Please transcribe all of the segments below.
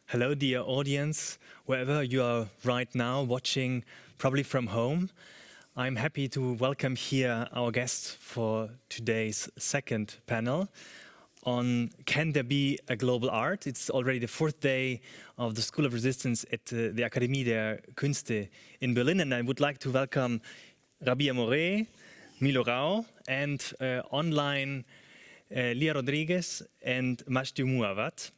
Hello, dear audience, wherever you are right now watching, probably from home. I'm happy to welcome here our guests for today's second panel on Can There Be a Global Art? It's already the fourth day of the School of Resistance at the Akademie der Künste in Berlin, and I would like to welcome Rabih Mroué, Milo Rau, and online Lia Rodrigues and Wajdi Mouawad.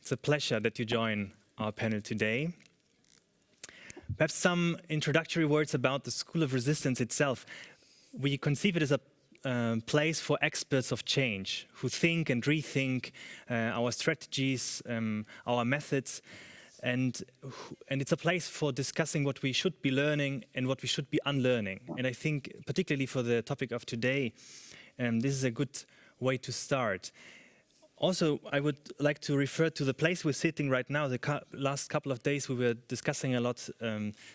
It's a pleasure that you join our panel today. Perhaps some introductory words about the School of Resistance itself. We conceive it as a place for experts of change who think and rethink our strategies, our methods, and it's a place for discussing what we should be learning and what we should be unlearning. And I think, particularly for the topic of today, this is a good way to start. Also, I would like to refer to the place we're sitting right now. The last couple of days we were discussing a lot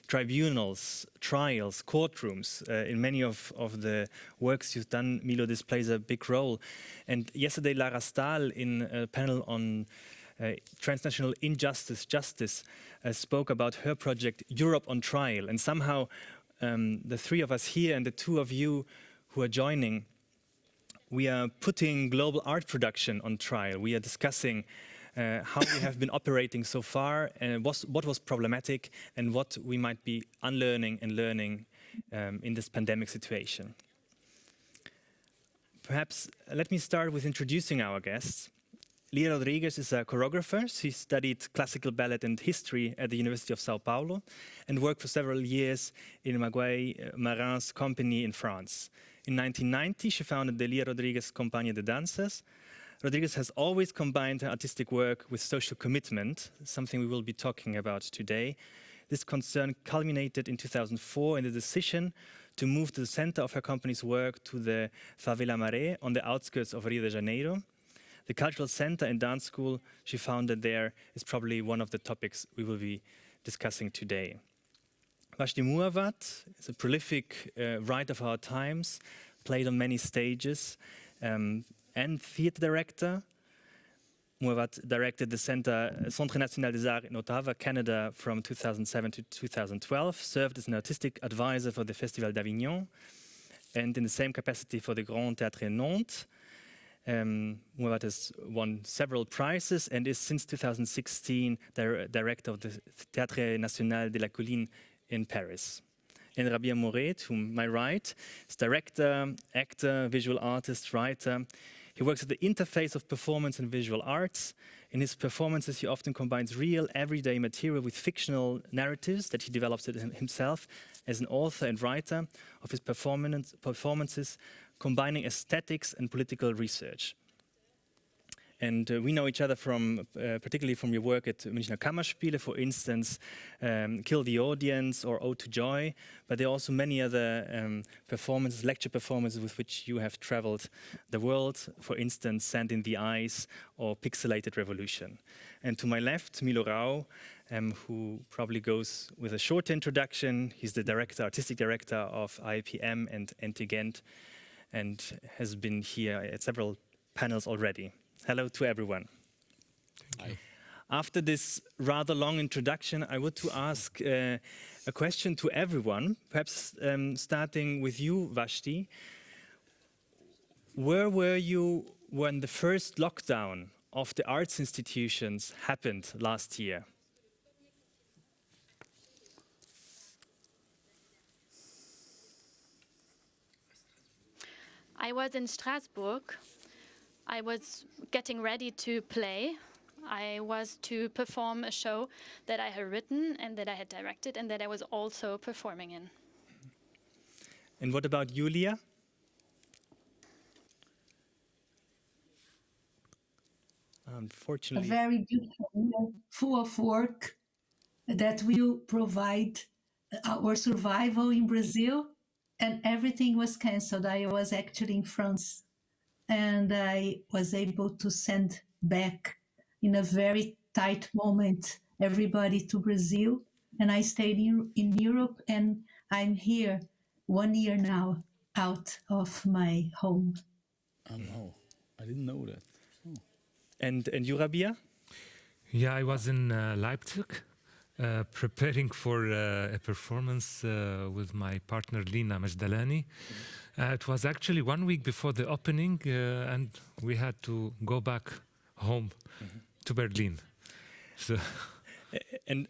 tribunals, trials, courtrooms. In many of the works you've done, Milo, this plays a big role. And yesterday, Lara Stahl, in a panel on transnational justice, spoke about her project, Europe on Trial. And somehow the three of us here and the two of you who are joining, we are putting global art production on trial. We are discussing how we have been operating so far, and what was problematic, and what we might be unlearning and learning in this pandemic situation. Perhaps let me start with introducing our guests. Lia Rodrigues is a choreographer. She studied classical ballet and history at the University of Sao Paulo and worked for several years in Maguire Marin's company in France. In 1990, she founded the Lia Rodrigues Compagnie de Danses. Rodrigues has always combined her artistic work with social commitment, something we will be talking about today. This concern culminated in 2004 in the decision to move the center of her company's work to the Favela Maré on the outskirts of Rio de Janeiro. The cultural center and dance school she founded there is probably one of the topics we will be discussing today. Wajdi Mouawad is a prolific writer of our times, played on many stages, and theatre director. Mouawad directed the Centre National des Arts in Ottawa, Canada from 2007 to 2012, served as an artistic advisor for the Festival d'Avignon, and in the same capacity for the Grand Théâtre Nantes. Mouawad has won several prizes and is since 2016 director of the Théâtre National de la Colline in Paris. And Rabih Mroué, to my right, is director, actor, visual artist, writer. He works at the interface of performance and visual arts. In his performances, he often combines real, everyday material with fictional narratives that he develops himself as an author and writer of his performances, combining aesthetics and political research. And we know each other from, particularly from your work at Münchner Kammerspiele, for instance, Kill the Audience or Ode to Joy, but there are also many other performances, lecture performances with which you have traveled the world, for instance, Sand in the Eyes or Pixelated Revolution. And to my left, Milo Rau, who probably goes with a short introduction. He's the artistic director of IIPM and Antigent, and has been here at several panels already. Hello to everyone. Hi. After this rather long introduction, I would to ask a question to everyone, perhaps starting with you, Wajdi. Where were you when the first lockdown of the arts institutions happened last year? I was in Strasbourg. I was getting ready to play. I was to perform a show that I had written and that I had directed and that I was also performing in. And what about you, Lia? Unfortunately. A very beautiful year, full of work that will provide our survival in Brazil, and everything was canceled. I was actually in France, and I was able to send back in a very tight moment everybody to Brazil, and I stayed in Europe, and I'm here 1 year now out of my home. Oh, I didn't know that. Oh. And you, Rabia? Yeah, I was in Leipzig preparing for a performance with my partner Lina Majdalani. It was actually 1 week before the opening, and we had to go back home to Berlin. So. And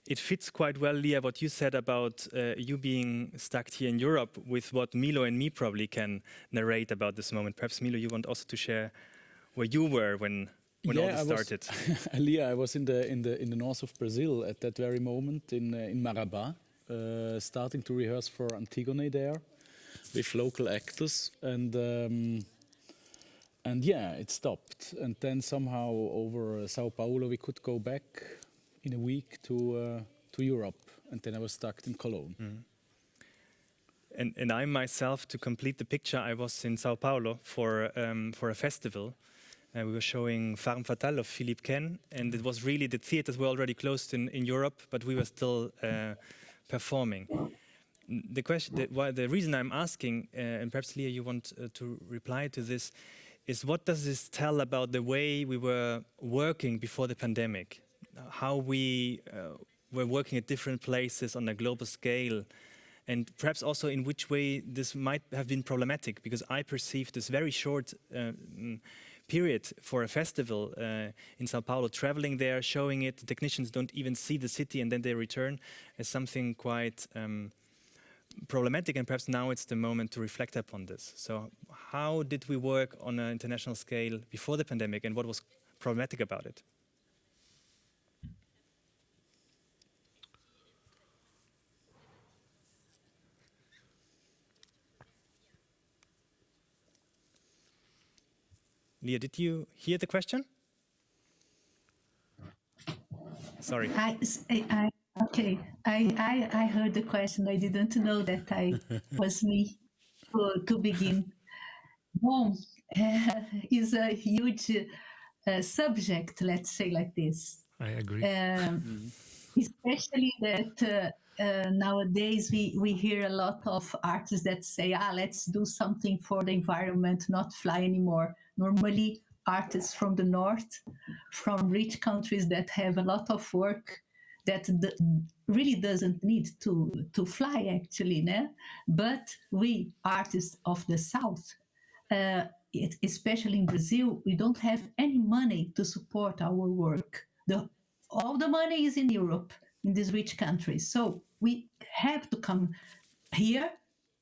it fits quite well, Lia, what you said about you being stuck here in Europe with what Milo and me probably can narrate about this moment. Perhaps, Milo, you want also to share where you were when all this started. Lia, I was in the north of Brazil at that very moment in Marabá, starting to rehearse for Antigone there with local actors, and yeah, it stopped. And then somehow over Sao Paulo we could go back in a week to Europe, and then I was stuck in Cologne. And I myself, to complete the picture, I was in Sao Paulo for a festival. We were showing Femme Fatale of Philippe Ken, and it was really, the theaters were already closed in Europe, but we were still performing. The reason I'm asking, and perhaps Lia, you want to reply to this, is what does this tell about the way we were working before the pandemic? How we were working at different places on a global scale, and perhaps also in which way this might have been problematic, because I perceived this very short period for a festival in Sao Paulo, traveling there, showing it, the technicians don't even see the city and then they return, as something quite problematic, and perhaps now it's the moment to reflect upon this. So how did we work on an international scale before the pandemic, and what was problematic about it? Lia, did you hear the question? Sorry. Okay, I heard the question. I didn't know that I was me to begin. Home is a huge subject, let's say like this. I agree. Especially that nowadays we hear a lot of artists that say, let's do something for the environment, not fly anymore. Normally, artists from the north, from rich countries that have a lot of work, that really doesn't need to fly, actually. Né? But we, artists of the south, especially in Brazil, we don't have any money to support our work. All the money is in Europe, in these rich countries. So we have to come here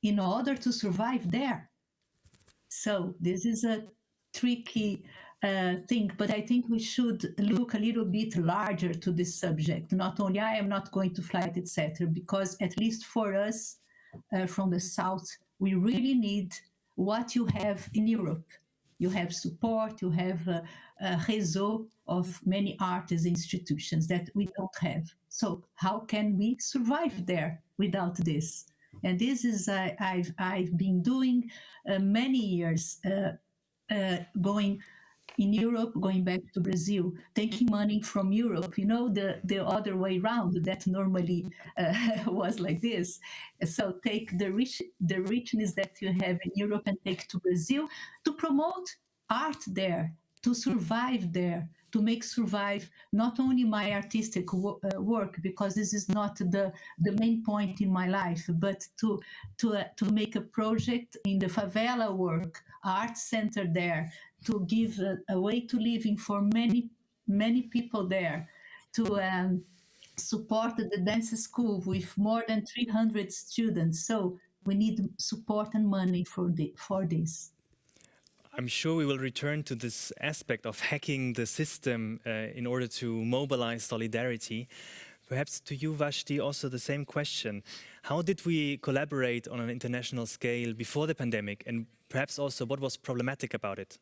in order to survive there. So this is a tricky thing, but I think we should look a little bit larger to this subject. Not only I am not going to fly, etc., because at least for us from the South, we really need what you have in Europe. You have support, you have a réseau of many artists institutions that we don't have. So how can we survive there without this? And this is I've been doing many years going in Europe, going back to Brazil, taking money from Europe, the other way around that normally was like this. So take the richness that you have in Europe and take to Brazil to promote art there, to survive there, to make survive not only my artistic work, because this is not the main point in my life, but to make a project in the favela work, art center there, to give a way to living for many people there, to support the dance school with more than 300 students. So we need support and money for this. I'm sure we will return to this aspect of hacking the system in order to mobilize solidarity. Perhaps to you, Wajdi, also the same question. How did we collaborate on an international scale before the pandemic, and perhaps also what was problematic about it?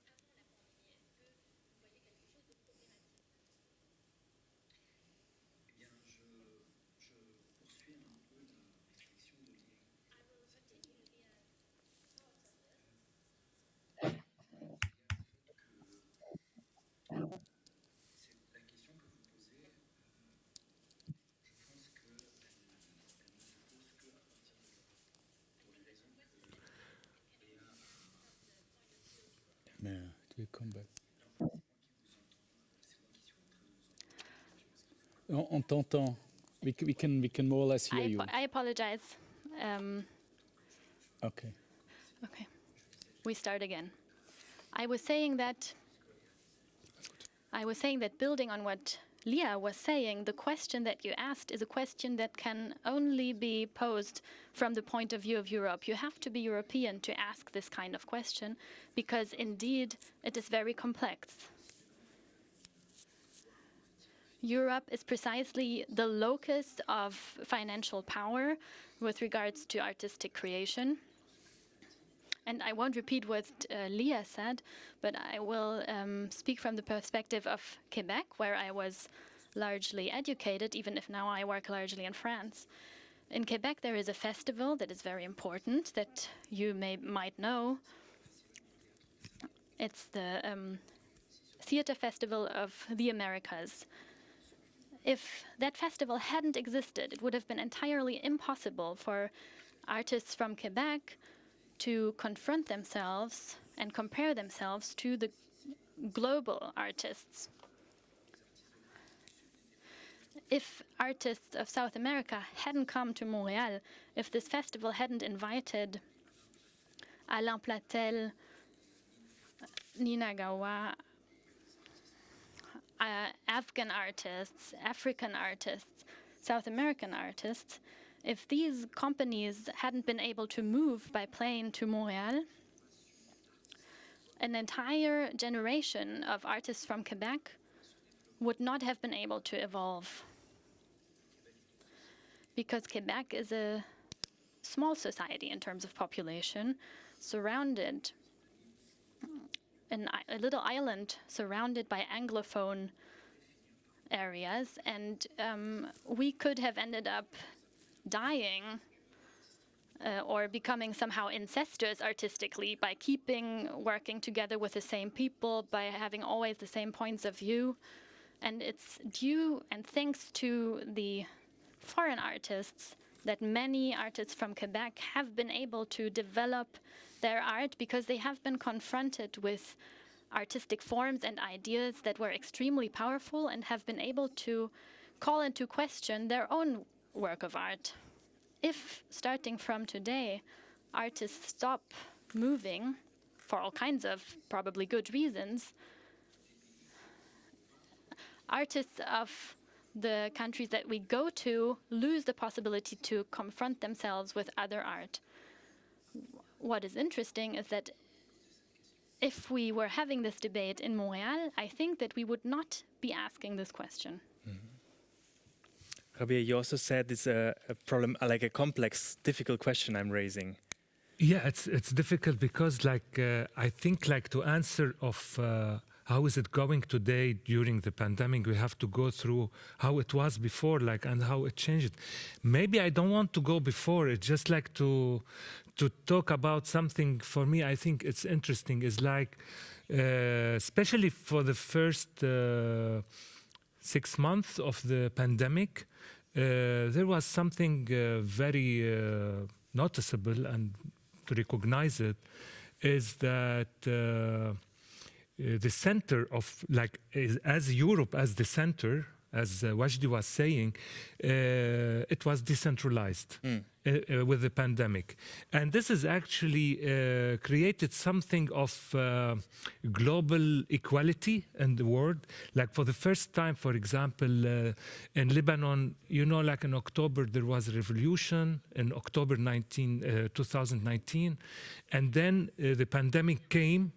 Yeah, it will come back. On t'entend. We can more or less hear you. I apologize. Okay. Okay, we start again. I was saying that building on what Lia was saying, the question that you asked is a question that can only be posed from the point of view of Europe. You have to be European to ask this kind of question, because indeed it is very complex. Europe is precisely the locus of financial power with regards to artistic creation. And I won't repeat what Lia said, but I will speak from the perspective of Quebec, where I was largely educated, even if now I work largely in France. In Quebec, there is a festival that is very important that you might know. It's the Theatre Festival of the Americas. If that festival hadn't existed, it would have been entirely impossible for artists from Quebec to confront themselves and compare themselves to the global artists. If artists of South America hadn't come to Montreal, if this festival hadn't invited Alain Platel, Nina Gawa, Afghan artists, African artists, South American artists, if these companies hadn't been able to move by plane to Montreal, an entire generation of artists from Quebec would not have been able to evolve. Because Quebec is a small society in terms of population, surrounded, a little island surrounded by Anglophone areas, and we could have ended up dying or becoming somehow incestuous artistically by working together with the same people, by having always the same points of view. And it's due and thanks to the foreign artists that many artists from Quebec have been able to develop their art, because they have been confronted with artistic forms and ideas that were extremely powerful and have been able to call into question their own work of art. If, starting from today, artists stop moving, for all kinds of probably good reasons, artists of the countries that we go to lose the possibility to confront themselves with other art. What is interesting is that if we were having this debate in Montreal, I think that we would not be asking this question. Rabih, you also said it's a problem, like a complex, difficult question I'm raising. Yeah, it's difficult because, I think, to answer of how is it going today during the pandemic, we have to go through how it was before, and how it changed. Maybe I don't want to go before. It's just to talk about something. For me, I think it's interesting. Is especially for the first 6 months of the pandemic, there was something very noticeable, and to recognize it is that the center of, as Europe as the center, as Wajdi was saying, it was decentralized with the pandemic. And this has actually created something of global equality in the world. For the first time, for example, in Lebanon, in October, there was a revolution in October 2019. And then the pandemic came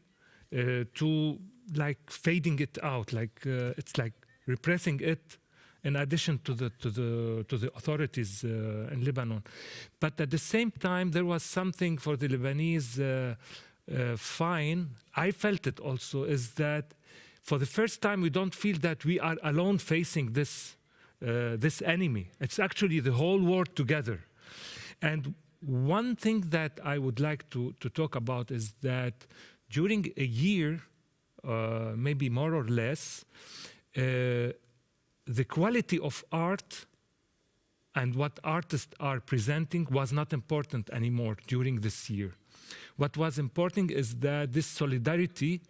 to fading it out, it's repressing it, in addition to the authorities in Lebanon. But at the same time, there was something for the Lebanese fine. I felt it also, is that for the first time we don't feel that we are alone facing this enemy. It's actually the whole world together. And one thing that I would like to talk about is that during a year, maybe more or less, the quality of art and what artists are presenting was not important anymore during this year. What was important is that this solidarity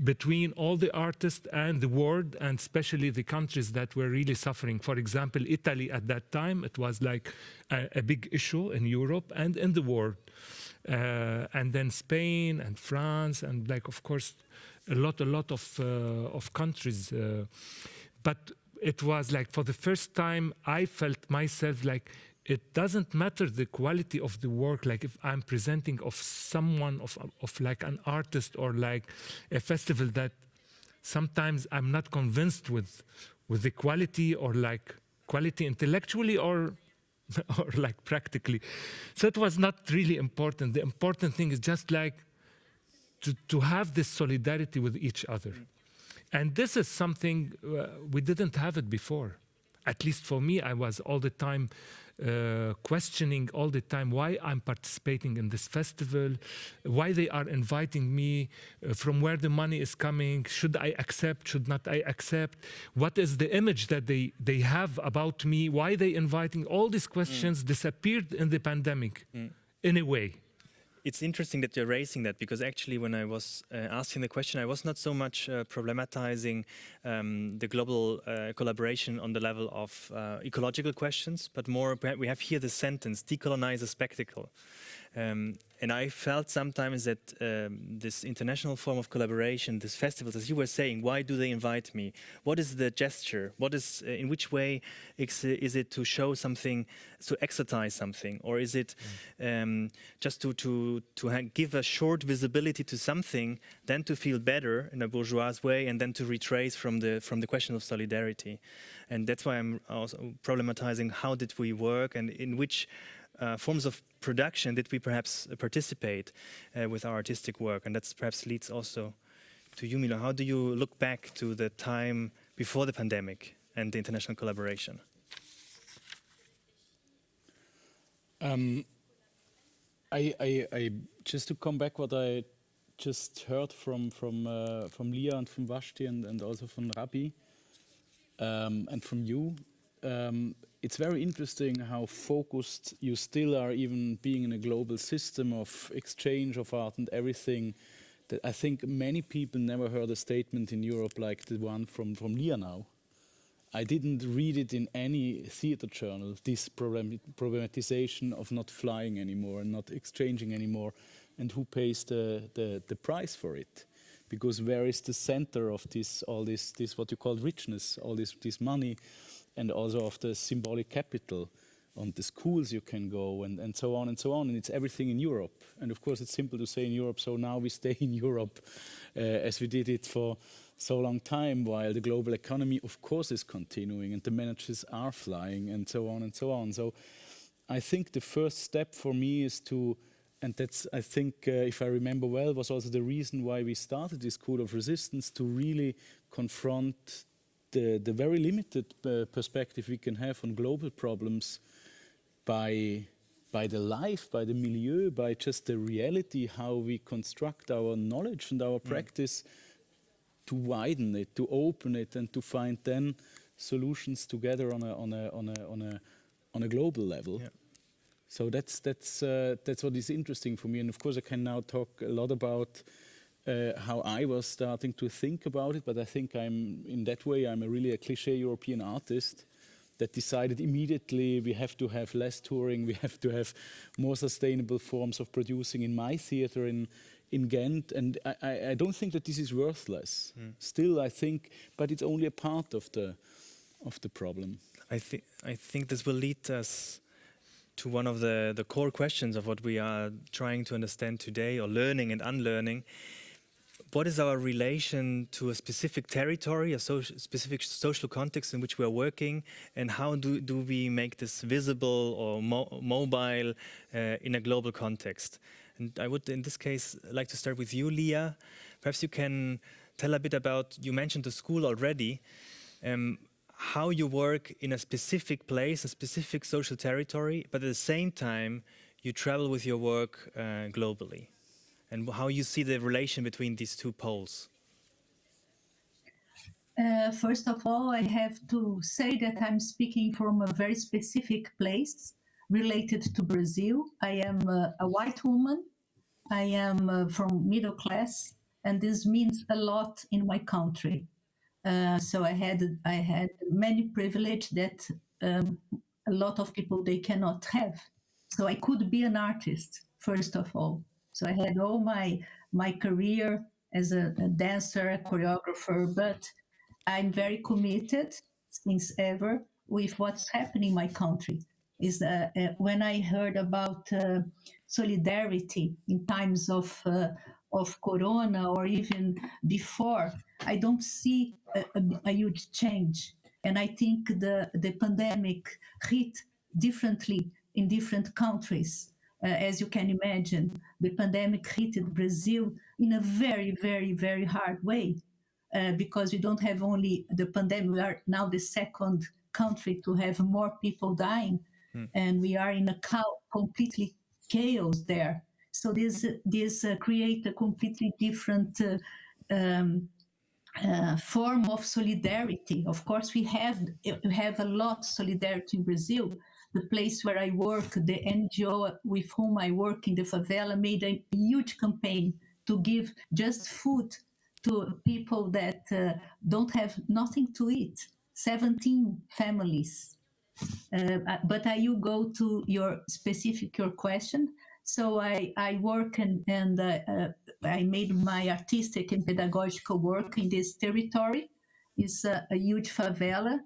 between all the artists and the world, and especially the countries that were really suffering. For example, Italy at that time, it was like a big issue in Europe and in the world. And then Spain and France and like, of course, a lot of countries. But it was like, for the first time, I felt myself like, it doesn't matter the quality of the work, like if I'm presenting of someone, of like an artist or like a festival, that sometimes I'm not convinced with the quality, or like quality intellectually or like practically. So it was not really important. The important thing is just like to have this solidarity with each other. And this is something we didn't have it before. At least for me, I was all the time questioning all the time why I'm participating in this festival, why they are inviting me, from where the money is coming, should I accept, should not I accept, what is the image that they have about me, why they inviting. All these questions disappeared in the pandemic in a way. It's interesting that you're raising that, because actually when I was asking the question, I was not so much problematizing the global collaboration on the level of ecological questions, but more, we have here the sentence, decolonize a spectacle. And I felt sometimes that this international form of collaboration, these festivals, as you were saying, why do they invite me? What is the gesture? What is, in which way is it to show something, to exercise something? Or is it just to give a short visibility to something, then to feel better in a bourgeois way, and then to retrace from the question of solidarity? And that's why I'm also problematizing how did we work, and in which forms of production did we perhaps participate with our artistic work. And that perhaps leads also to you, Milo. How do you look back to the time before the pandemic and the international collaboration? I just to come back what I just heard from Lia and from Wajdi and also from Rabih and from you. It's very interesting how focused you still are, even being in a global system of exchange of art and everything. That I think many people never heard a statement in Europe like the one from Lia now. I didn't read it in any theater journal, this problematization of not flying anymore and not exchanging anymore, and who pays the price for it. Because where is the center of this, all this what you call richness, all this money, and also of the symbolic capital on the schools you can go, and so on and so on. And it's everything in Europe. And of course, it's simple to say in Europe, so now we stay in Europe as we did it for so long time, while the global economy, of course, is continuing and the managers are flying and so on and so on. So I think the first step for me is to, and that's, I think, if I remember well, was also the reason why we started this School of Resistance, to really confront the very limited perspective we can have on global problems by the life, by the milieu, by just the reality, how we construct our knowledge and our practice, to widen it, to open it, and to find then solutions together on a global level. Yeah. So that's what is interesting for me. And of course, I can now talk a lot about how I was starting to think about it, but I think in that way, I'm really a cliché European artist that decided immediately we have to have less touring, we have to have more sustainable forms of producing in my theater in Ghent. And I don't think that this is worthless. Still, I think, but it's only a part of the problem. I think this will lead us to one of the core questions of what we are trying to understand today, or learning and unlearning. What is our relation to a specific territory, a specific social context in which we are working, and how do we make this visible or mobile in a global context? And I would, in this case, like to start with you, Lia. Perhaps you can tell a bit about, you mentioned the school already, how you work in a specific place, a specific social territory, but at the same time, you travel with your work globally. And how you see the relation between these two poles? First of all, I have to say that I'm speaking from a very specific place related to Brazil. I am a white woman. I am from middle class. and this means a lot in my country. So I had many privilege that a lot of people they cannot have. So I could be an artist first of all. So I had all my career as a dancer, a choreographer, but I'm very committed since ever with what's happening in my country. Is when I heard about solidarity in times of Corona or even before, I don't see a huge change. And I think the pandemic hit differently in different countries. As you can imagine, the pandemic hit Brazil in a very, very, very hard way because we don't have only the pandemic, we are now the second country to have more people dying, and we are in a completely chaos there. So this create a completely different form of solidarity. Of course, we have a lot of solidarity in Brazil. The place where I work, the NGO with whom I work in the favela, made a huge campaign to give just food to people that don't have nothing to eat. 17 families. But you go to your question. So I work and I made my artistic and pedagogical work in this territory. It's a huge favela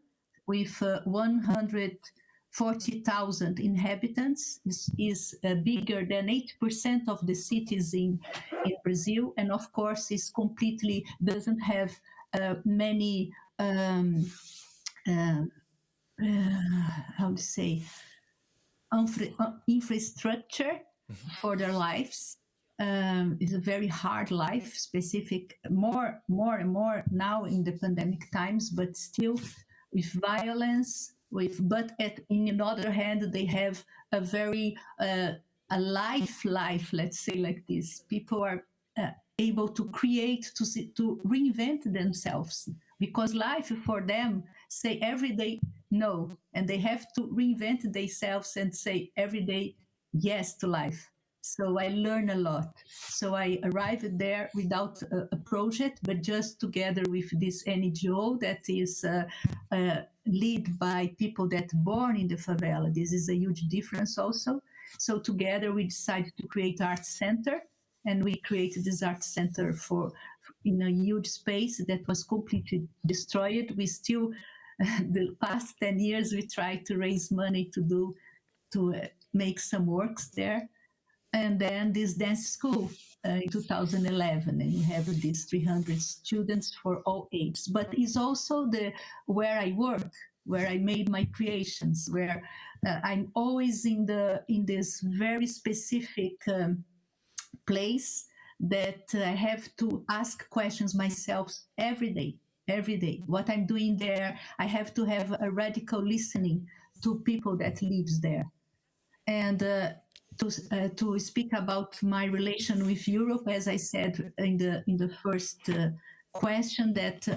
with 140,000 inhabitants. Is bigger than 8% of the cities in Brazil, and of course, is completely doesn't have many. How to say infrastructure for their lives. It's a very hard life, specific more and more now in the pandemic times, but still with violence. But in the other hand, they have a very a life. Let's say like this. People are able to create, to reinvent themselves, because life for them say every day no, and they have to reinvent themselves and say every day yes to life. So I learn a lot. So I arrived there without a project, but just together with this NGO that is led by people that born in the favela. This is a huge difference also. So together we decided to create art center, and we created this art center in a huge space that was completely destroyed. We still, the past 10 years, we tried to raise money to make some works there. And then this dance school in 2011, and we have these 300 students for all ages. But it's also where I work, where I made my creations, where I'm always in this very specific place that I have to ask questions myself every day. What I'm doing there, I have to have a radical listening to people that lives there. And to speak about my relation with Europe, as I said in the first question, that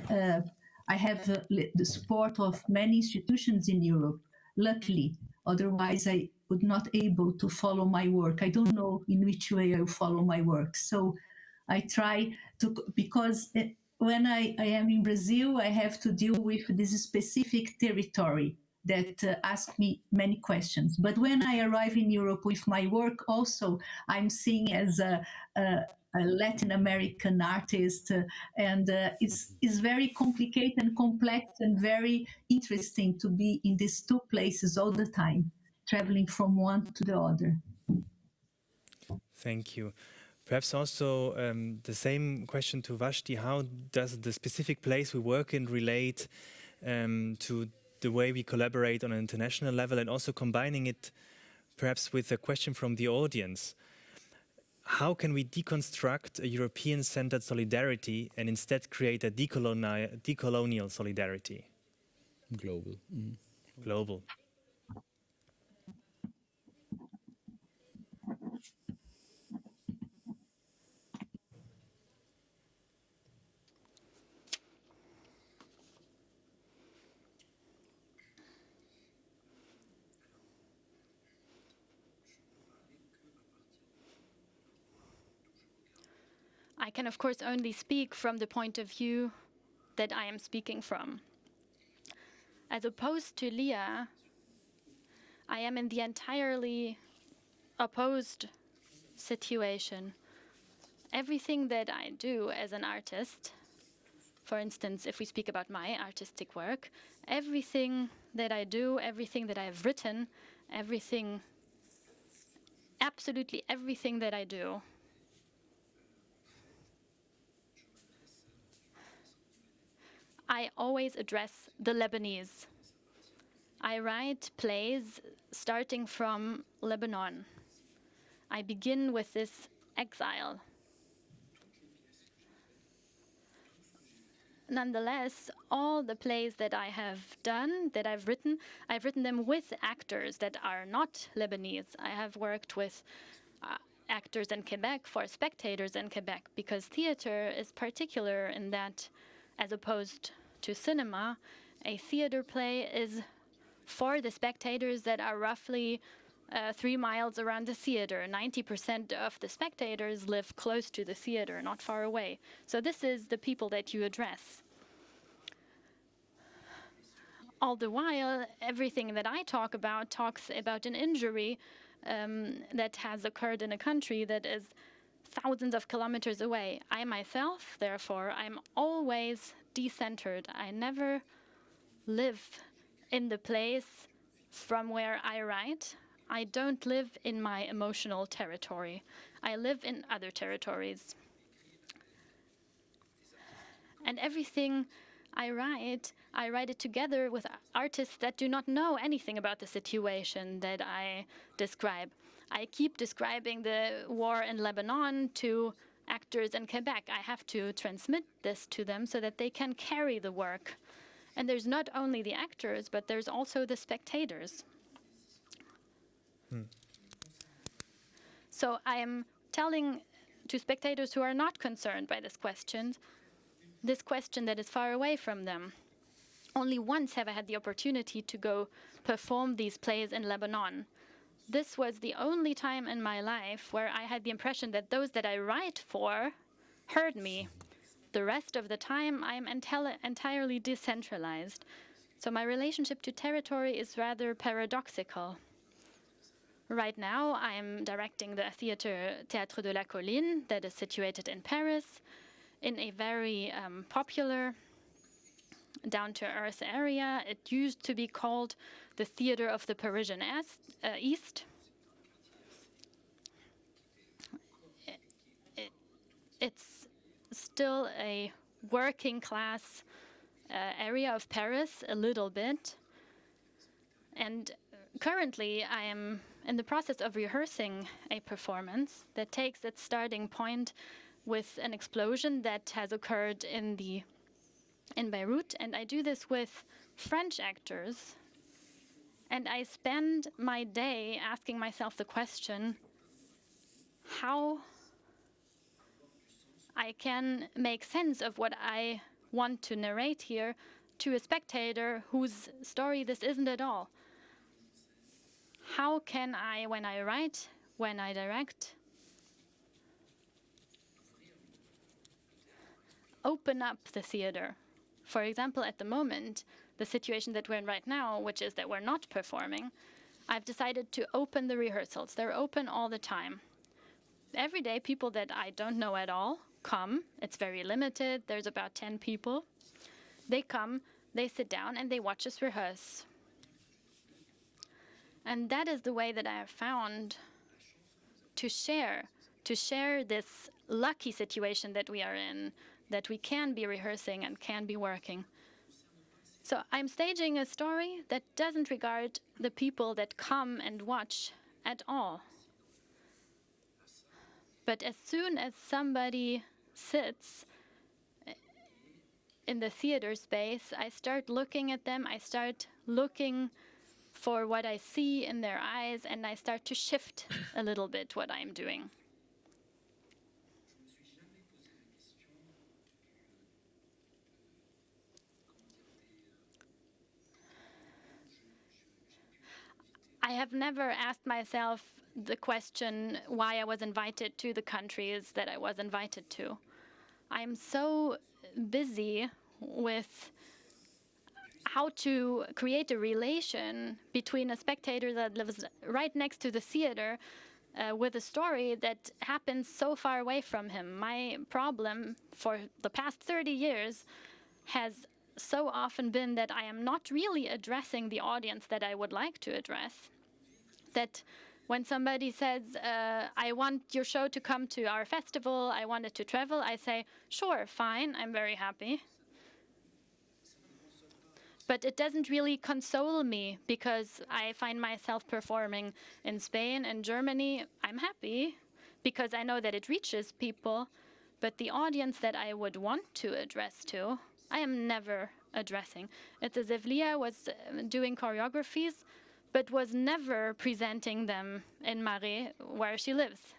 I have the support of many institutions in Europe, luckily. Otherwise, I would not able to follow my work. I don't know in which way I will follow my work. So I try to, because when I am in Brazil, I have to deal with this specific territory that ask me many questions. But when I arrive in Europe with my work, also I'm seen as a Latin American artist, and it's very complicated and complex and very interesting to be in these two places all the time, traveling from one to the other. Thank you. Perhaps also the same question to Wajdi: how does the specific place we work in relate to the way we collaborate on an international level, and also combining it perhaps with a question from the audience? How can we deconstruct a European-centered solidarity and instead create a decolonial solidarity? Global. Mm. Global. I can, of course, only speak from the point of view that I am speaking from. As opposed to Lia, I am in the entirely opposed situation. Everything that I do as an artist, for instance, if we speak about my artistic work, everything that I do, everything that I have written, everything, absolutely everything that I do, I always address the Lebanese. I write plays starting from Lebanon. I begin with this exile. Nonetheless, all the plays that I have done, that I've written them with actors that are not Lebanese. I have worked with actors in Quebec for spectators in Quebec, because theater is particular in that, as opposed to cinema, a theater play is for the spectators that are roughly 3 miles around the theater. 90% of the spectators live close to the theater, not far away. So this is the people that you address. All the while, everything that I talk about talks about an injury that has occurred in a country that is thousands of kilometers away. I myself, therefore, I'm always decentered. I never live in the place from where I write. I don't live in my emotional territory. I live in other territories. And everything I write it together with artists that do not know anything about the situation that I describe. I keep describing the war in Lebanon to actors in Quebec. I have to transmit this to them so that they can carry the work. And there's not only the actors, but there's also the spectators. So I am telling to spectators who are not concerned by this question that is far away from them. Only once have I had the opportunity to go perform these plays in Lebanon. This was the only time in my life where I had the impression that those that I write for heard me. The rest of the time, I'm entirely decentralized. So my relationship to territory is rather paradoxical. Right now, I'm directing the theater Théâtre de la Colline that is situated in Paris, in a very popular, down-to-earth area. It used to be called the Theater of the Parisian East. It's still a working-class area of Paris, a little bit. And currently, I am in the process of rehearsing a performance that takes its starting point with an explosion that has occurred in Beirut, and I do this with French actors, and I spend my day asking myself the question how I can make sense of what I want to narrate here to a spectator whose story this isn't at all. How can I, when I write, when I direct, open up the theater? For example, at the moment, the situation that we're in right now, which is that we're not performing, I've decided to open the rehearsals. They're open all the time. Every day, people that I don't know at all come. It's very limited. There's about 10 people. They come, they sit down, and they watch us rehearse. And that is the way that I have found to share this lucky situation that we are in, that we can be rehearsing and can be working. So I'm staging a story that doesn't regard the people that come and watch at all. But as soon as somebody sits in the theater space, I start looking at them, I start looking for what I see in their eyes, and I start to shift a little bit what I'm doing. I have never asked myself the question why I was invited to the countries that I was invited to. I'm so busy with how to create a relation between a spectator that lives right next to the theater with a story that happens so far away from him. My problem for the past 30 years has so often been that I am not really addressing the audience that I would like to address. That when somebody says, I want your show to come to our festival, I want it to travel, I say, sure, fine, I'm very happy. But it doesn't really console me because I find myself performing in Spain and Germany. I'm happy because I know that it reaches people. But the audience that I would want to address to, I am never addressing. It's as if Lia was doing choreographies, but was never presenting them in Marais, where she lives.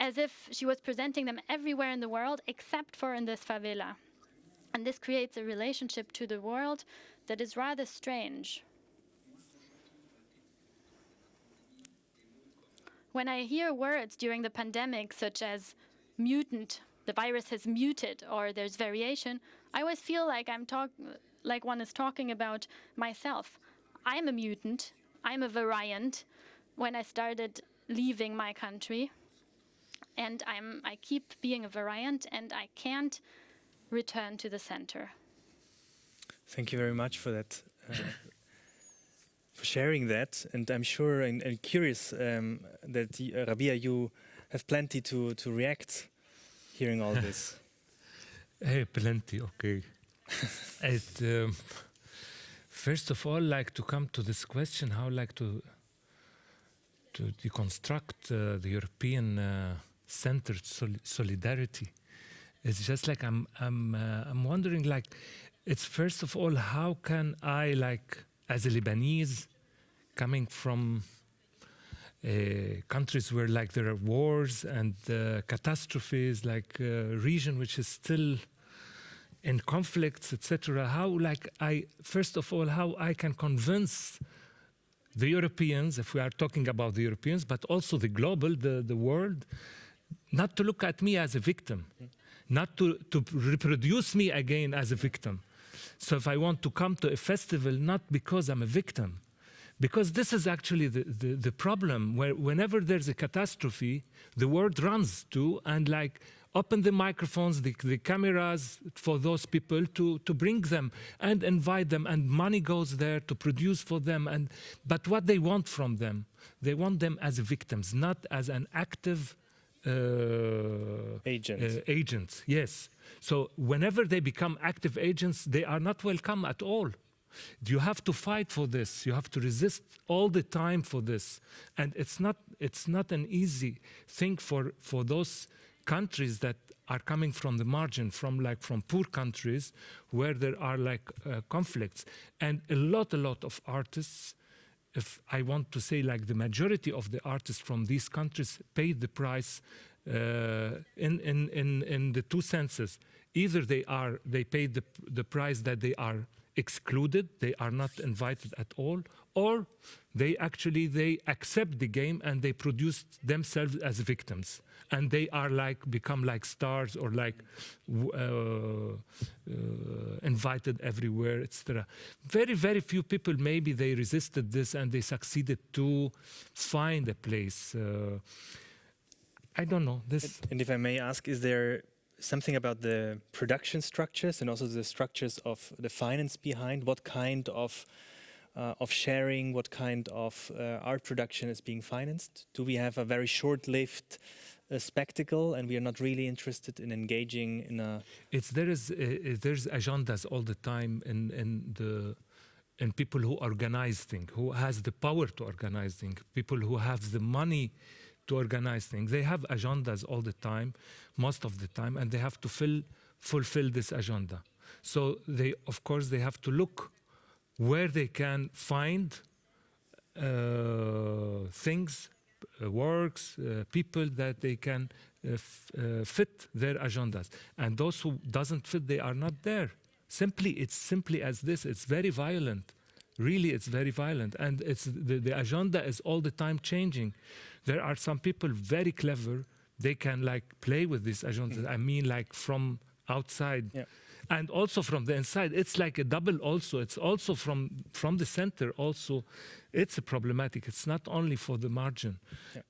As if she was presenting them everywhere in the world except for in this favela. And this creates a relationship to the world that is rather strange. When I hear words during the pandemic, such as mutant, the virus has muted, or there's variation, I always feel like like one is talking about myself. I'm a mutant, I'm a variant when I started leaving my country. And I keep being a variant, and I can't return to the center. Thank you very much for that, for sharing that. And I'm sure and curious that Rabih, you have plenty to react hearing all this. Hey, plenty, okay. First of all, like to come to this question, how like to deconstruct the European centered solidarity. It's just like I'm wondering, like, it's first of all, how can I, like, as a Lebanese, coming from countries where like there are wars and catastrophes, like a region which is still in conflicts, etc. How, like, first of all, how I can convince the Europeans, if we are talking about the Europeans, but also the global, the world, not to look at me as a victim, not to reproduce me again as a victim. So if I want to come to a festival, not because I'm a victim, because this is actually the problem, where whenever there's a catastrophe, the world runs to and like open the microphones, the cameras for those people to bring them and invite them, and money goes there to produce for them. But what they want from them, they want them as victims, not as an active agents, yes. So whenever they become active agents, they are not welcome at all. You have to fight for this. You have to resist all the time for this. And it's not an easy thing for those countries that are coming from the margin, from poor countries where there are conflicts. And a lot of artists, if I want to say like the majority of the artists from these countries paid the price in the two senses. Either they paid the price that they are excluded, they are not invited at all, or they accept the game and they produce themselves as victims, and they are become like stars or invited everywhere, etc. Very, very few people maybe they resisted this and they succeeded to find a place. I don't know this. And if I may ask, is there something about the production structures and also the structures of the finance behind? What kind of sharing, what kind of art production is being financed? Do we have a very short-lived spectacle, and we are not really interested in engaging in a? There's agendas all the time in people who organize things, who has the power to organize things, people who have the money to organize things. They have agendas all the time, most of the time, and they have to fulfill this agenda. So of course, they have to look where they can find things, works, people that they can fit their agendas. And those who doesn't fit, they are not there. It's simply as this. It's very violent. Really, it's very violent. And the agenda is all the time changing. There are some people very clever, they can like play with this agenda. I mean, like from outside. Yeah. And also from the inside, it's like a double also. It's also from the center also, it's a problematic. It's not only for the margin,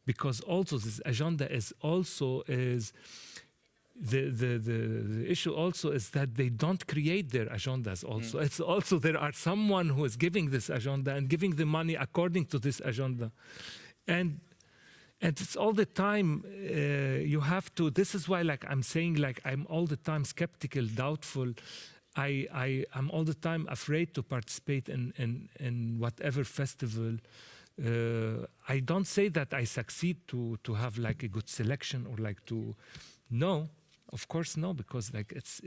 because also this agenda is also the issue also is that they don't create their agendas also. It's also there are someone who is giving this agenda and giving the money according to this agenda. And it's all the time you have to, this is why like I'm saying like I'm all the time skeptical, doubtful. I'm all the time afraid to participate in whatever festival. I don't say that I succeed to have like a good selection or like to, no, of course no, because like it's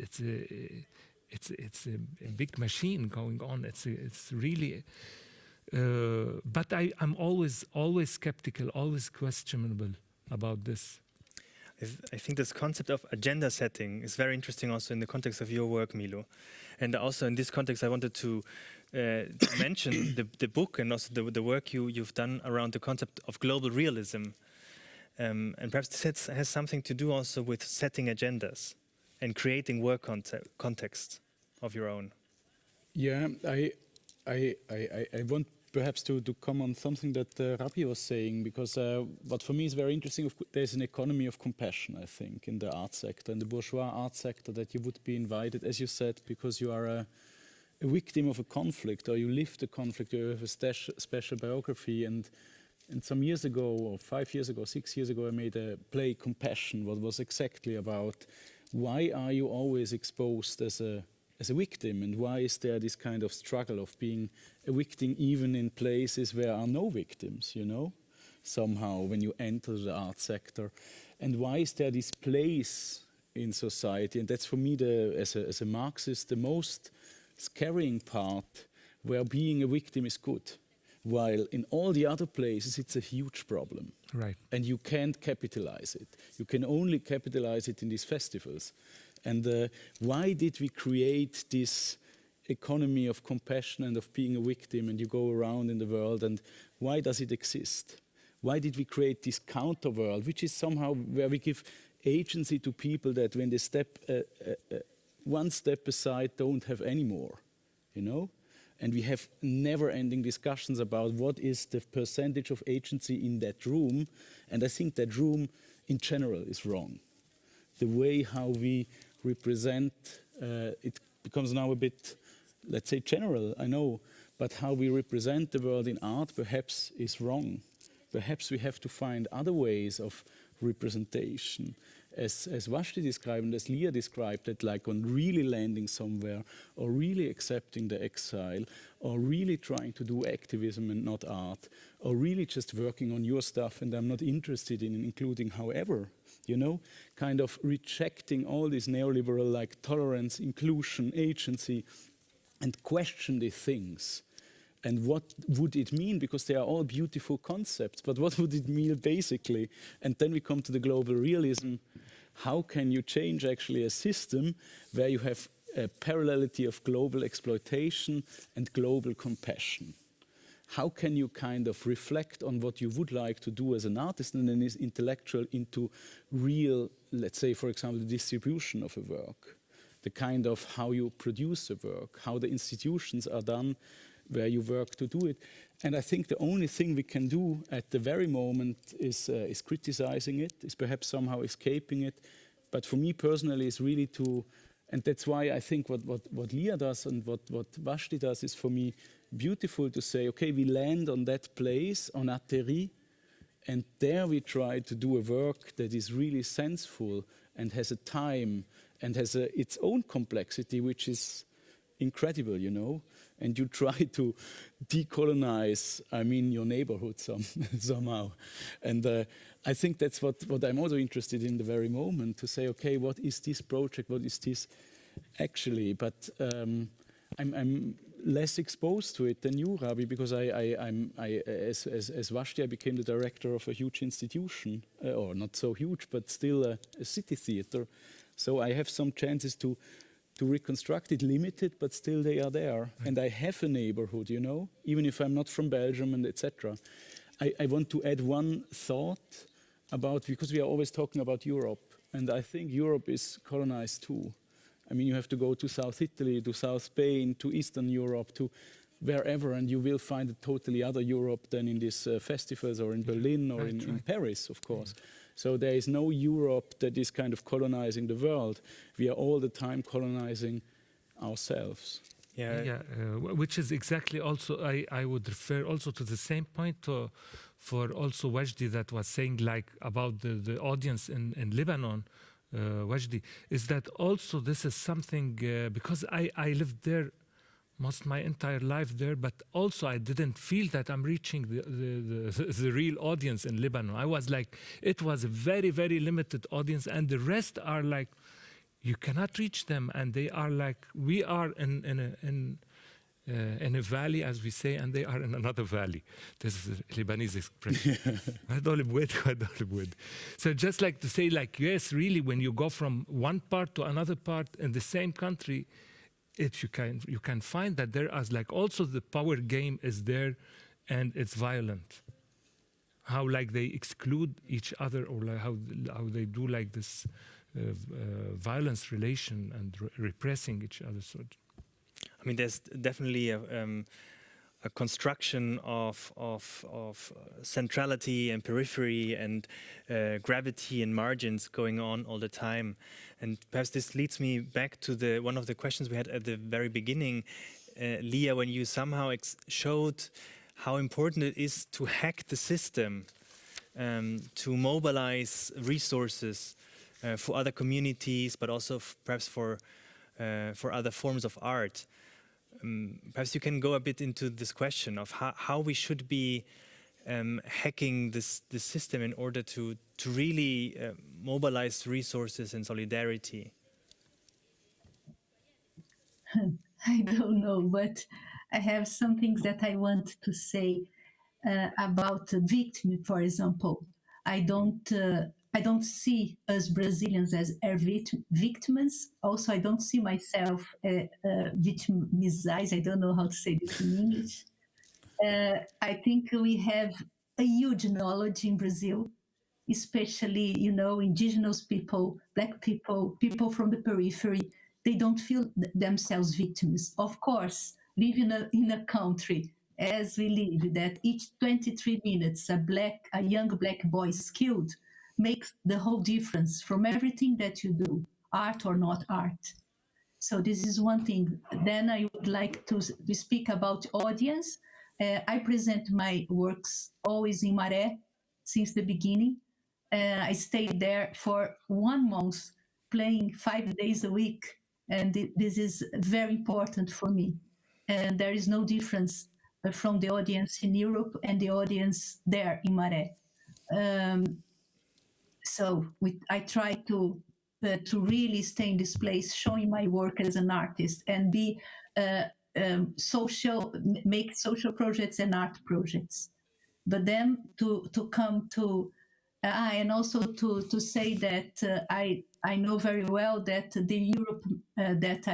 a big machine going on. It's really. But I'm always skeptical, always questionable about this. I think this concept of agenda setting is very interesting also in the context of your work, Milo. And also in this context, I wanted to mention the book and also the work you've done around the concept of global realism. And perhaps this has something to do also with setting agendas and creating work context of your own. Yeah, I want perhaps to come on something that Rabih was saying, because what for me is very interesting, there's an economy of compassion, I think, in the art sector, in the bourgeois art sector, that you would be invited, as you said, because you are a victim of a conflict, or you lived a conflict, you have a special biography. And some years ago, or 5 years ago, 6 years ago, I made a play, Compassion, what was exactly about why are you always exposed as a victim, and why is there this kind of struggle of being a victim even in places where are no victims, you know, somehow when you enter the art sector, and why is there this place in society? And that's for me, as a Marxist, the most scaring part, where being a victim is good, while in all the other places it's a huge problem. Right. And you can't capitalize it. You can only capitalize it in these festivals. And why did we create this economy of compassion and of being a victim, and you go around in the world, and why does it exist? Why did we create this counter world, which is somehow where we give agency to people that when they step one step aside don't have any more, you know? And we have never-ending discussions about what is the percentage of agency in that room, and I think that room in general is wrong. The way how we represent, it becomes now a bit, let's say, general, I know, but how we represent the world in art perhaps is wrong. Perhaps we have to find other ways of representation. As Wajdi described and as Lia described it, like on really landing somewhere, or really accepting the exile, or really trying to do activism and not art, or really just working on your stuff and I'm not interested in including however, you know, kind of rejecting all this neoliberal like tolerance, inclusion, agency, and question the things. And what would it mean? Because they are all beautiful concepts, but what would it mean basically? And then we come to the global realism. How can you change actually a system where you have a parallelity of global exploitation and global compassion? How can you kind of reflect on what you would like to do as an artist and then is intellectual into real, let's say, for example, the distribution of a work, the kind of how you produce a work, how the institutions are done, where you work to do it. And I think the only thing we can do at the very moment is criticizing it, is perhaps somehow escaping it. But for me personally, is really to, and that's why I think what Lia does and what Wajdi does is for me beautiful to say, okay, we land on that place, on atterri, and there we try to do a work that is really senseful and has a time and has its own complexity, which is incredible, you know. And you try to decolonize, I mean, your neighborhood somehow. And I think that's what I'm also interested in the very moment, to say, okay, what is this project? What is this actually? But I'm less exposed to it than you, Rabih, because as Wajdi, I became the director of a huge institution, or not so huge, but still a city theater. So I have some chances to reconstruct it, limited, but still they are there. Right. And I have a neighborhood, you know, even if I'm not from Belgium and etc. I want to add one thought about, because we are always talking about Europe, and I think Europe is colonized too. I mean, you have to go to South Italy, to South Spain, to Eastern Europe, to wherever, and you will find a totally other Europe than in these festivals or in Berlin or in Paris, of course. So there is no Europe that is kind of colonizing the world. We are all the time colonizing ourselves. Which is exactly also, I would refer also to the same point for also Wajdi that was saying like about the audience in Lebanon, Wajdi, is that also this is something, because I lived there most my entire life there, but also I didn't feel that I'm reaching the real audience in Lebanon. I was like, it was a very, very limited audience, and the rest are like, you cannot reach them, and they are like, we are in a valley, as we say, and they are in another valley. This is a Lebanese expression. So just like to say, like, yes, really, when you go from one part to another part in the same country, you can find that there is like also the power game is there, and it's violent. How like they exclude each other, or like how they do like this violence relation and repressing each other. So, I mean, there's definitely a construction of centrality and periphery and gravity and margins going on all the time. And perhaps this leads me back to one of the questions we had at the very beginning, Lia, when you somehow showed how important it is to hack the system, to mobilize resources for other communities, but also perhaps for other forms of art. Perhaps you can go a bit into this question of how we should be hacking this system in order to really mobilize resources and solidarity. I don't know, but I have some things that I want to say about victim, for example. I don't see us Brazilians as victims. Also, I don't see myself victimized. I don't know how to say this in English. I think we have a huge knowledge in Brazil, especially, indigenous people, Black people, people from the periphery. They don't feel themselves victims. Of course, living in a country as we live, that each 23 minutes a young Black boy is killed, makes the whole difference from everything that you do, art or not art. So this is one thing. Then I would like to speak about audience. I present my works always in Maré since the beginning. I stayed there for 1 month, playing 5 days a week. And this is very important for me. And there is no difference from the audience in Europe and the audience there in Maré. So I try to really stay in this place, showing my work as an artist and be make social projects and art projects. But then to come to, and also to say that I know very well that the Europe that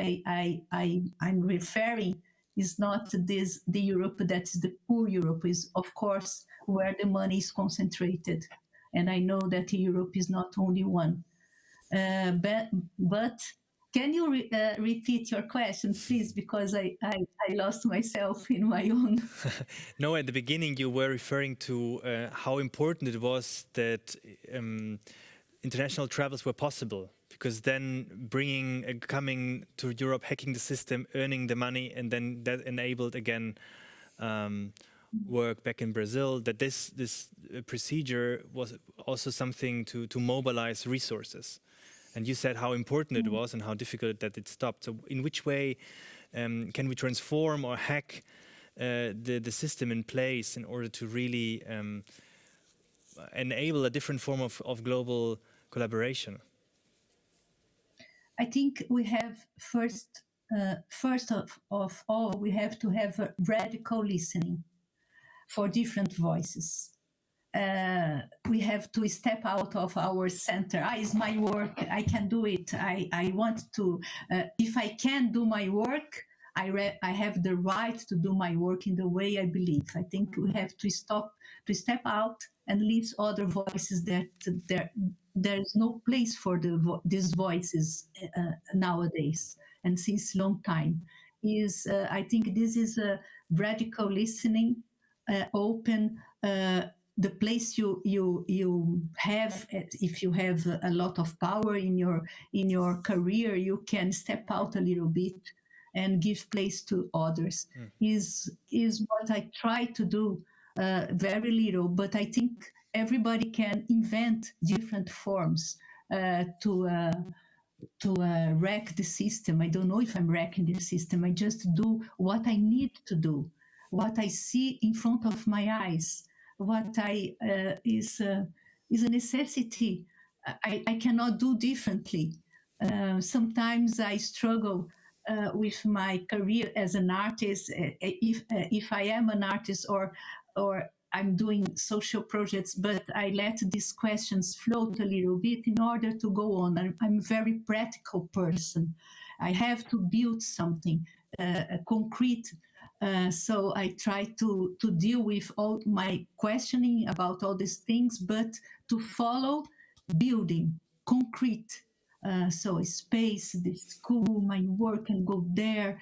I'm referring is not the Europe that's the poor Europe, is of course where the money is concentrated. And I know that Europe is not only one. But can you repeat your question, please? Because I lost myself in my own. No, at the beginning you were referring to how important it was that international travels were possible, because then coming to Europe, hacking the system, earning the money, and then that enabled again work back in Brazil, that this procedure was also something to mobilize resources. And you said how important it was and how difficult that it stopped. So in which way can we transform or hack the system in place in order to really enable a different form of global collaboration? I think we have first of all, we have to have a radical listening for different voices. We have to step out of our center. It's my work. I can do it. I want to. If I can do my work, I have the right to do my work in the way I believe. I think we have to stop to step out and leave other voices that there's no place for these voices nowadays and since long time. I think this is a radical listening, open. The place you have, if you have a lot of power in your career, you can step out a little bit and give place to others. Is what I try to do. Very little, but I think everybody can invent different forms to wreck the system. I don't know if I'm wrecking the system. I just do what I need to do, what I see in front of my eyes, what is a necessity. I cannot do differently. Sometimes I struggle with my career as an artist. If I am an artist or I'm doing social projects, but I let these questions float a little bit in order to go on. I'm a very practical person. I have to build something concrete. So I try to deal with all my questioning about all these things, but to follow building concrete. So space, the school, my work, and go there.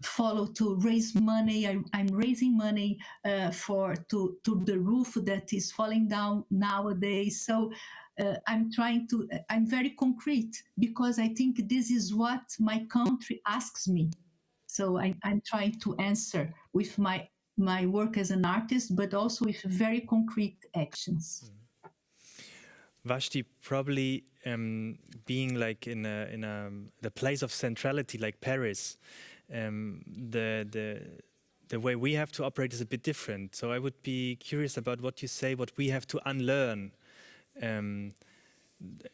Follow to raise money. I'm raising money to the roof that is falling down nowadays. So I'm very concrete because I think this is what my country asks me. So I'm trying to answer with my work as an artist, but also with very concrete actions. Wajdi, probably being like in the place of centrality, like Paris, the way we have to operate is a bit different. So I would be curious about what you say, what we have to unlearn.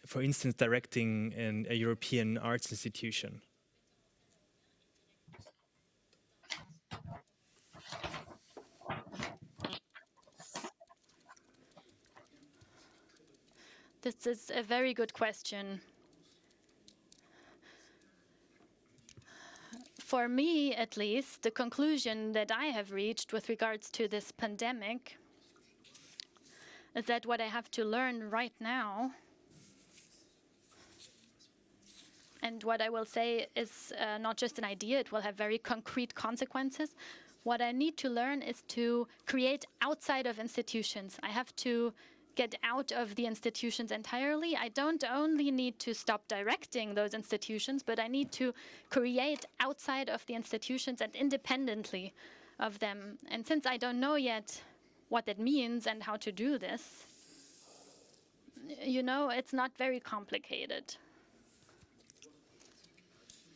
For instance, directing a European arts institution. This is a very good question. For me, at least, the conclusion that I have reached with regards to this pandemic is that what I have to learn right now, and what I will say is not just an idea, it will have very concrete consequences. What I need to learn is to create outside of institutions. I have to get out of the institutions entirely. I don't only need to stop directing those institutions, but I need to create outside of the institutions and independently of them. And since I don't know yet what that means and how to do this, you know, it's not very complicated.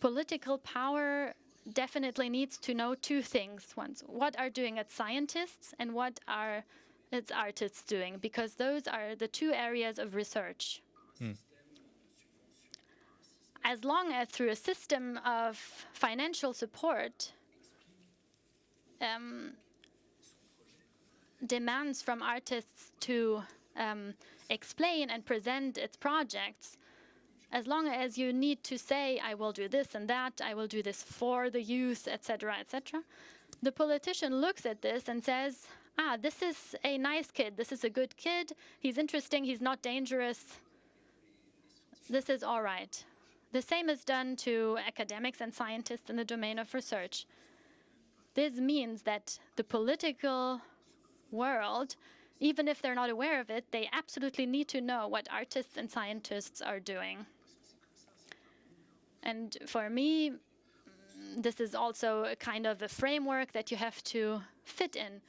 Political power definitely needs to know two things. One, what are doing its scientists and what are its artists doing, because those are the two areas of research. As long as through a system of financial support, demands from artists to explain and present its projects, as long as you need to say, I will do this and that, I will do this for the youth, etc., etc., the politician looks at this and says, this is a nice kid, this is a good kid, he's interesting, he's not dangerous, this is all right. The same is done to academics and scientists in the domain of research. This means that the political world, even if they're not aware of it, they absolutely need to know what artists and scientists are doing. And for me, this is also a kind of a framework that you have to fit in.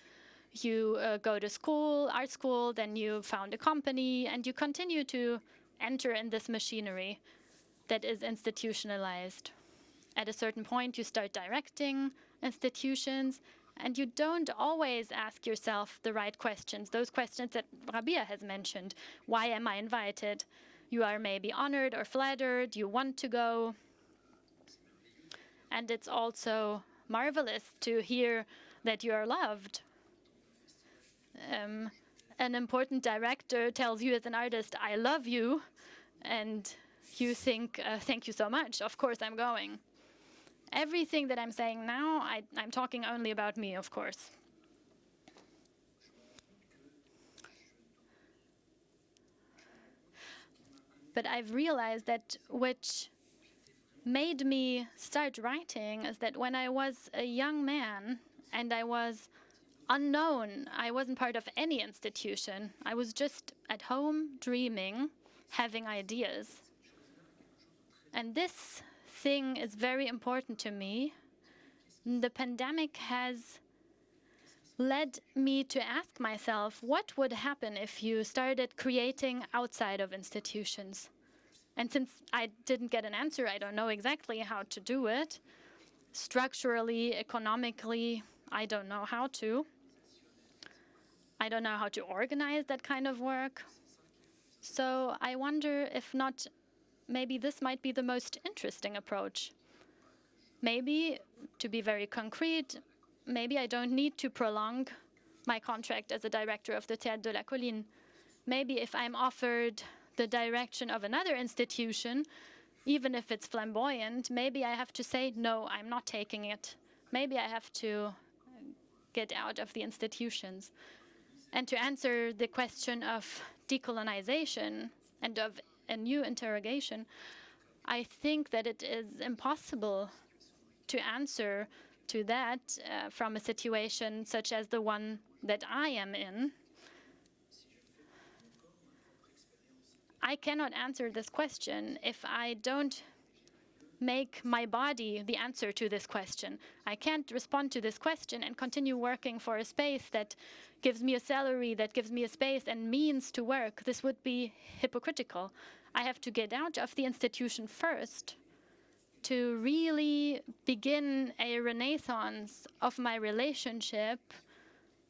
You go to school, art school, then you found a company, and you continue to enter in this machinery that is institutionalized. At a certain point, you start directing institutions, and you don't always ask yourself the right questions, those questions that Rabih has mentioned. Why am I invited? You are maybe honored or flattered, you want to go. And it's also marvelous to hear that you are loved. An important director tells you as an artist, I love you, and you think, thank you so much, of course I'm going. Everything that I'm saying now, I'm talking only about me, of course. But I've realized that which made me start writing is that when I was a young man and I was unknown, I wasn't part of any institution. I was just at home dreaming, having ideas. And this thing is very important to me. The pandemic has led me to ask myself, what would happen if you started creating outside of institutions? And since I didn't get an answer, I don't know exactly how to do it. Structurally, economically, I don't know how to. I don't know how to organize that kind of work. So I wonder if not, maybe this might be the most interesting approach. Maybe, to be very concrete, maybe I don't need to prolong my contract as a director of the Théâtre de la Colline. Maybe if I'm offered the direction of another institution, even if it's flamboyant, maybe I have to say, no, I'm not taking it. Maybe I have to get out of the institutions. And to answer the question of decolonization and of a new interrogation, I think that it is impossible to answer to that from a situation such as the one that I am in. I cannot answer this question if I don't make my body the answer to this question. I can't respond to this question and continue working for a space that gives me a salary, that gives me a space and means to work. This would be hypocritical. I have to get out of the institution first to really begin a renaissance of my relationship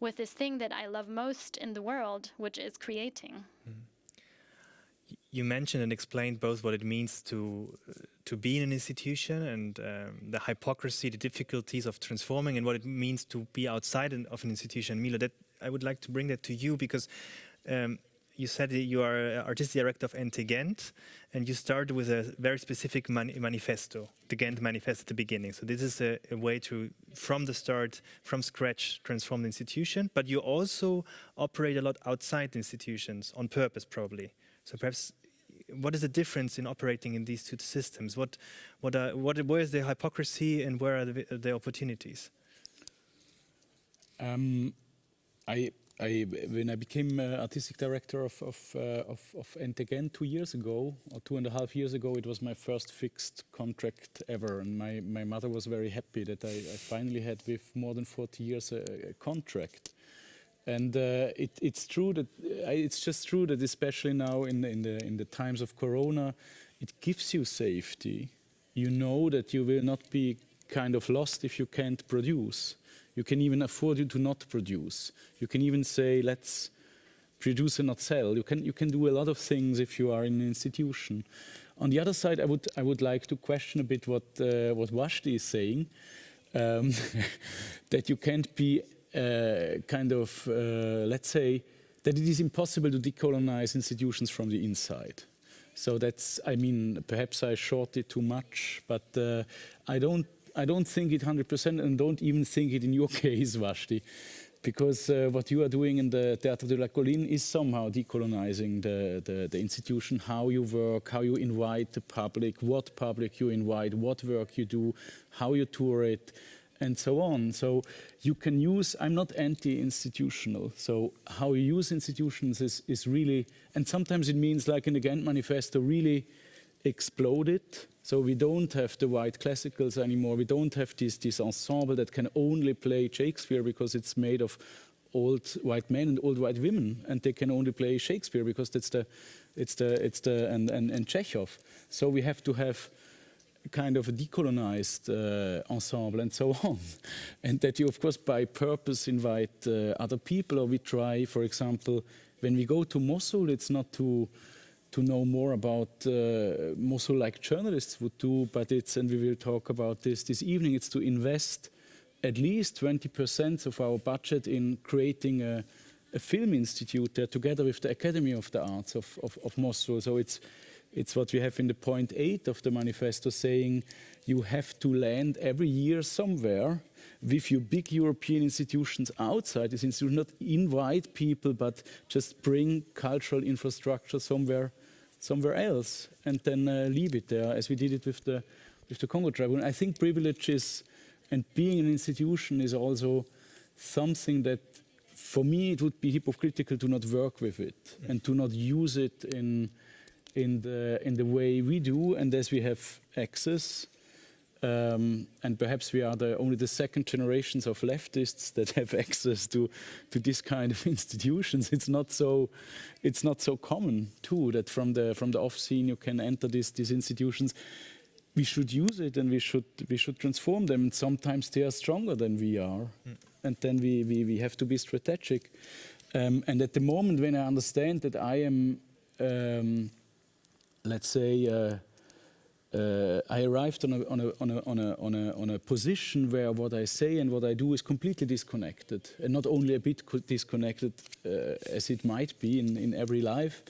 with this thing that I love most in the world, which is creating. You mentioned and explained both what it means to be in an institution and the hypocrisy, the difficulties of transforming, and what it means to be outside of an institution. Milo, that I would like to bring that to you because you said that you are artistic director of NT Ghent, and you started with a very specific manifesto, the Ghent Manifesto at the beginning. So this is a way to, from the start, from scratch, transform the institution. But you also operate a lot outside the institutions on purpose, probably. So perhaps, what is the difference in operating in these two systems? Where is the hypocrisy and where are the opportunities? When I became artistic director of NT Ghent 2 years ago, or 2.5 years ago, it was my first fixed contract ever. And my mother was very happy that I finally had, with more than 40 years, a contract. And it's true that it's just true that especially now in the times of Corona, it gives you safety. You know that you will not be kind of lost if you can't produce. You can even afford to not produce. You can even say, let's produce and not sell. You can do a lot of things if you are in an institution. On the other side, I would like to question a bit what Wajdi is saying, that you can't be let's say, that it is impossible to decolonize institutions from the inside. So that's, I mean, perhaps I shorted too much, but I don't think it 100% and don't even think it in your case, Wajdi, because what you are doing in the Théâtre de la Colline is somehow decolonizing the institution, how you work, how you invite the public, what public you invite, what work you do, how you tour it, and so on. So you can use, I'm not anti-institutional, so how you use institutions is really, and sometimes it means, like in the Ghent Manifesto, really explode it. So we don't have the white classicals anymore. We don't have this ensemble that can only play Shakespeare because it's made of old white men and old white women, and they can only play Shakespeare because and Chekhov. So we have to have kind of a decolonized ensemble and so on. And that you, of course, by purpose invite other people, or we try, for example, when we go to Mosul, it's not to know more about Mosul like journalists would do, but it's, and we will talk about this evening, it's to invest at least 20% of our budget in creating a film institute there together with the Academy of the Arts of Mosul. So it's what we have in the point 8 of the manifesto, saying you have to land every year somewhere with your big European institutions outside this institution, not invite people, but just bring cultural infrastructure somewhere somewhere else and then leave it there, as we did it with the Congo tribunal. I think privileges and being an institution is also something that, for me, it would be hypocritical to not work with it and to not use it in the way we do. And as we have access, and perhaps we are only the second generations of leftists that have access to this kind of institutions. It's not so common too that from the off scene you can enter these institutions. We should use it and we should transform them. And sometimes they are stronger than we are, and then we have to be strategic. And at the moment, when I understand that I am, let's say, I arrived on a position where what I say and what I do is completely disconnected, and not only a bit disconnected as it might be in every life.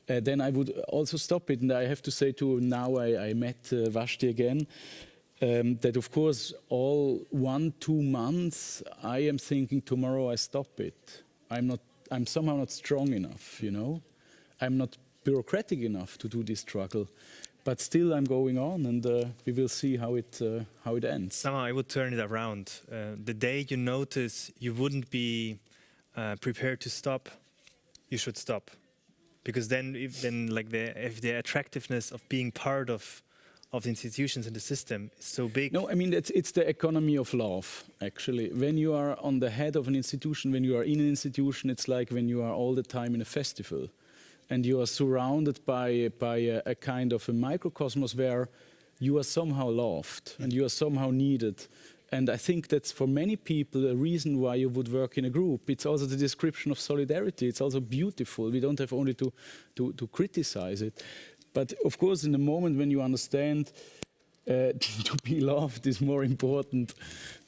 Then I would also stop it. And I have to say too, now I met Wajdi again, that of course all 1-2 months I am thinking tomorrow I stop it. I'm somehow not strong enough, you know. I'm not bureaucratic enough to do this struggle. But still, I'm going on, and we will see how it ends. Somehow, I would turn it around. The day you notice you wouldn't be prepared to stop, you should stop, because then, if the attractiveness of being part of the institutions and the system is so big. No, I mean it's the economy of love. Actually, when you are on the head of an institution, when you are in an institution, it's like when you are all the time in a festival. And you are surrounded by a kind of a microcosmos where you are somehow loved and you are somehow needed. And I think that's for many people a reason why you would work in a group. It's also the description of solidarity. It's also beautiful. We don't have only to criticize it. But of course, in the moment when you understand to be loved is more important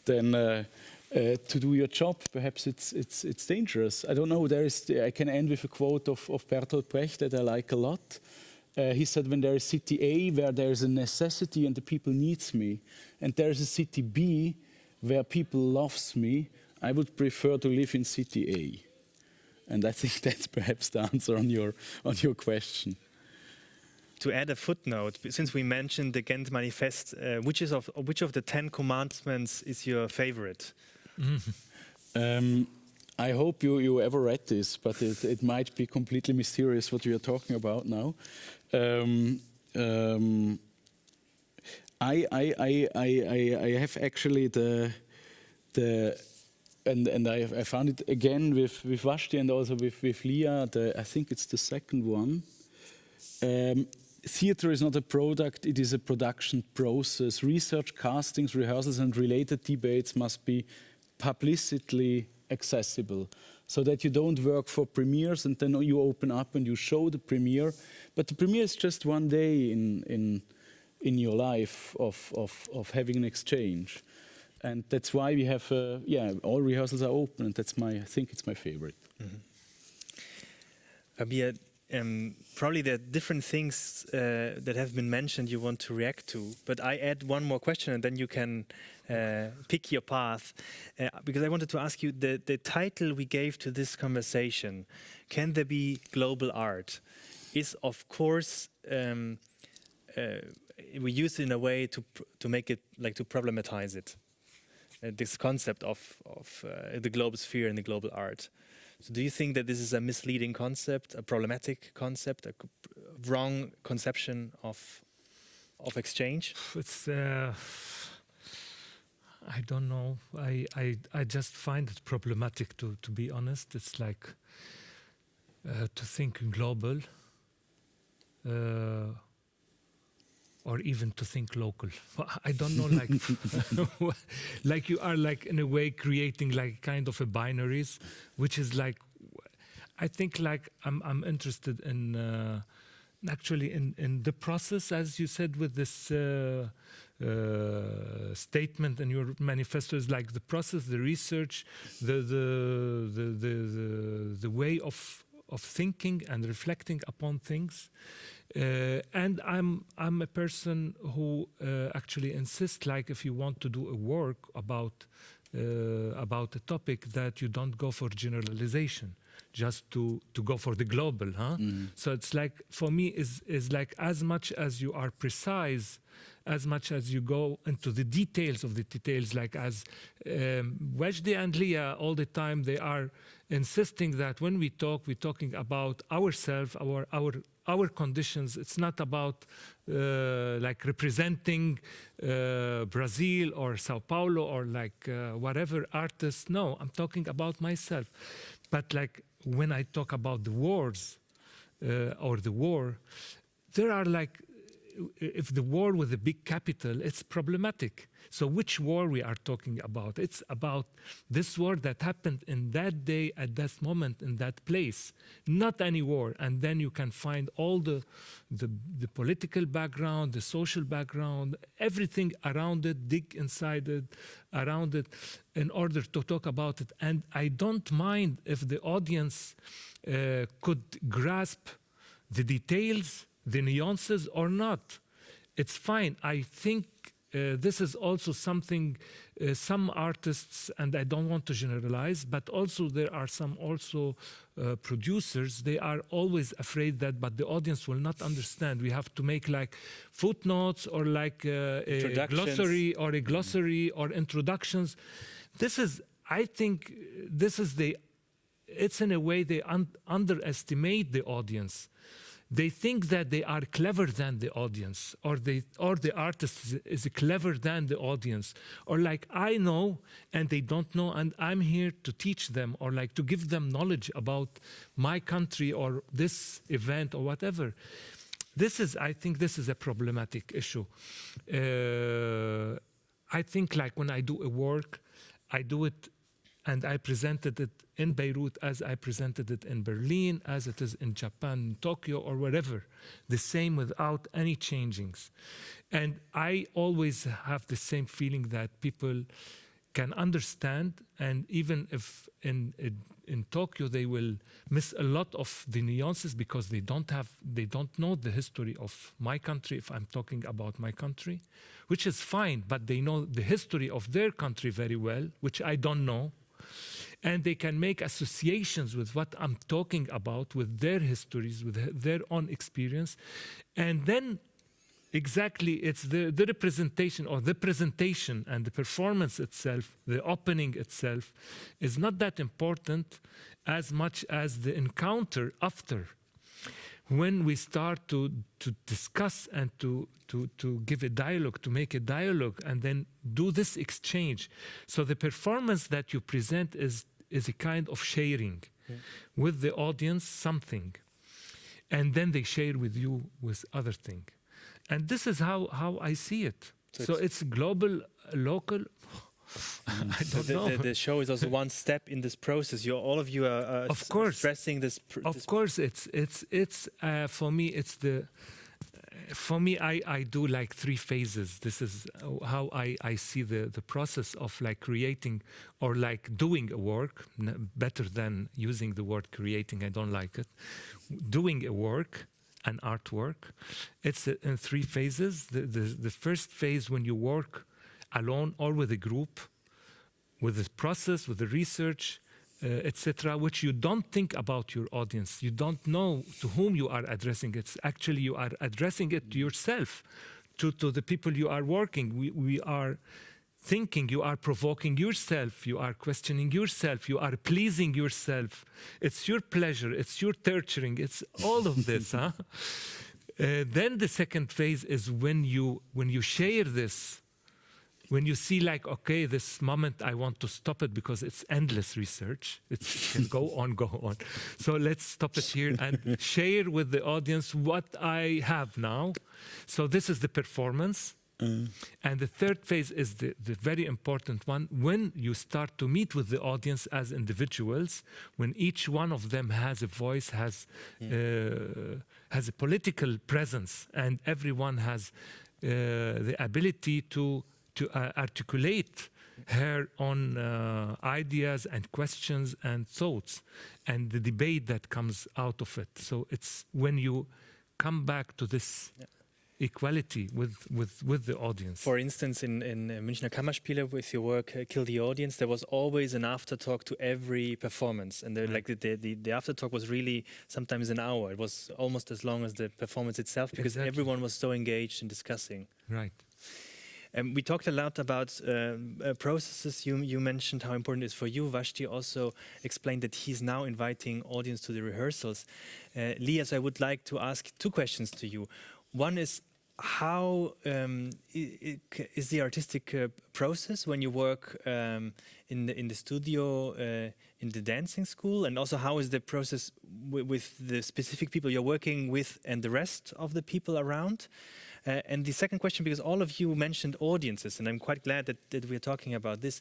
than to do your job, perhaps it's dangerous. I don't know. I can end with a quote of Bertolt Brecht that I like a lot. He said, "When there is city A where there is a necessity and the people needs me, and there is a city B where people loves me, I would prefer to live in city A." And I think that's perhaps the answer on your question. To add a footnote, since we mentioned the Ghent Manifest, which of the 10 commandments is your favorite? I hope you ever read this, but it might be completely mysterious what you are talking about now. I have actually and I found it again with Wajdi and also with Lia. I think it's the second one. Theatre is not a product, it is a production process. Research, castings, rehearsals and related debates must be publicly accessible, so that you don't work for premieres and then you open up and you show the premiere. But the premiere is just one day in your life of having an exchange. And that's why we have, all rehearsals are open, and I think it's my favorite. Rabih, probably there are different things that have been mentioned you want to react to, but I add one more question and then you can pick your path. Because I wanted to ask you, the title we gave to this conversation, Can There Be Global Art, is of course, we use it in a way to make it, like to problematize it. This concept of the global sphere and the global art. So do you think that this is a misleading concept, a problematic concept, a wrong conception of exchange? It's I don't know. I just find it problematic to be honest. It's like to think global or even to think local. I don't know, like like you are like in a way creating like kind of a binaries, which is like, I think like I'm interested in actually in the process, as you said with this statement in your manifesto, is like the process, the research, the way of thinking and reflecting upon things. And I'm a person who actually insists, like if you want to do a work about a topic, that you don't go for generalization. just to go for the global, huh? So it's like, for me, is like, as much as you are precise, as much as you go into the details of the details, like as Wajdi and Lia all the time, they are insisting that when we talk, we're talking about ourselves, our conditions. It's not about like representing Brazil or Sao Paulo or like whatever artist. No, I'm talking about myself. But like when I talk about the wars or the war, there are like, if the war with a big capital, it's problematic. So which war we are talking about? It's about this war that happened in that day, at that moment, in that place, not any war. And then you can find all the political background, the social background, everything around it, dig inside it, around it, in order to talk about it. And I don't mind if the audience could grasp the details, the nuances or not. It's fine. I think this is also something some artists, and I don't want to generalize, but also there are some also producers, they are always afraid that, but the audience will not understand. We have to make like footnotes or like a glossary or introductions. This is, I think, this is it's in a way they underestimate the audience. They think that they are clever than the audience, or the artist is clever than the audience, or like I know and they don't know, and I'm here to teach them, or like to give them knowledge about my country or this event or whatever. I think this is a problematic issue. I think like when I do a work, I do it and I presented it in Beirut as I presented it in Berlin, as it is in Japan, Tokyo, or wherever. The same without any changings. And I always have the same feeling that people can understand, and even if in Tokyo they will miss a lot of the nuances because they don't know the history of my country, if I'm talking about my country, which is fine, but they know the history of their country very well, which I don't know. And they can make associations with what I'm talking about, with their histories, with their own experience. And then exactly it's the representation or the presentation and the performance itself, the opening itself, is not that important as much as the encounter after. When we start to discuss and to give a dialogue, to make a dialogue, and then do this exchange. So the performance that you present is a kind of sharing with the audience something. And then they share with you with other thing. And this is how I see it. So it's global, local. I don't know. The show is also one step in this process. All of you are of course stressing this. Of course, it's for me. It's for me. I do like 3 phases. This is how I see the process of like creating or like doing a work. Better than using the word creating. I don't like it. Doing a work, an artwork. It's in 3 phases. The first phase, when you work alone or with a group, with the process, with the research, etc., which you don't think about your audience. You don't know to whom you are addressing it. Actually, you are addressing it to yourself, to the people you are working. We are thinking, you are provoking yourself, you are questioning yourself, you are pleasing yourself. It's your pleasure, it's your torturing, it's all of this. Huh? Then the second phase is when you share this. When you see like, okay, this moment I want to stop it because it's endless research. It can go on. So let's stop it here and share with the audience what I have now. So this is the performance. And the third phase is the very important one, when you start to meet with the audience as individuals, when each one of them has a voice, has a political presence, and everyone has the ability to articulate her own ideas and questions and thoughts, and the debate that comes out of it. So it's when you come back to this equality with the audience. For instance, in Münchner Kammerspiele, with your work Kill the Audience, there was always an aftertalk to every performance. And the aftertalk was really sometimes an hour. It was almost as long as the performance itself, because everyone was so engaged in discussing. Right. We talked a lot about processes. You mentioned how important it is for you. Wajdi also explained that he's now inviting audience to the rehearsals. Lia, so I would like to ask two questions to you. One is, how is the artistic process when you work in the studio, in the dancing school? And also, how is the process with the specific people you're working with and the rest of the people around? And the second question, because all of you mentioned audiences, and I'm quite glad that we're talking about this.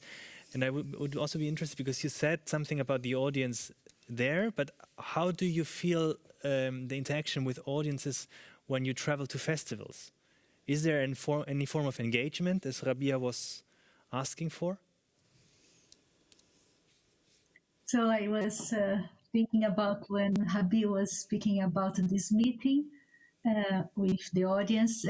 And I would also be interested, because you said something about the audience there, but how do you feel the interaction with audiences when you travel to festivals? Is there any form of engagement, as Rabih was asking for? So I was thinking about when Rabih was speaking about this meeting with the audience.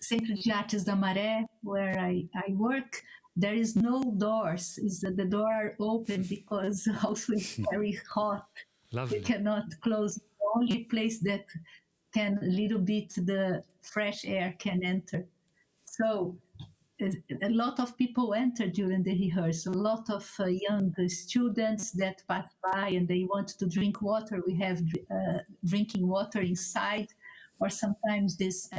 Centro de Artes da Maré, where I work, there is no doors. The door are open because also it's very hot. Lovely. You cannot close. The only place that can a little bit the fresh air can enter. So a lot of people enter during the rehearsal. A lot of young students that pass by and they want to drink water. We have drinking water inside. Or sometimes these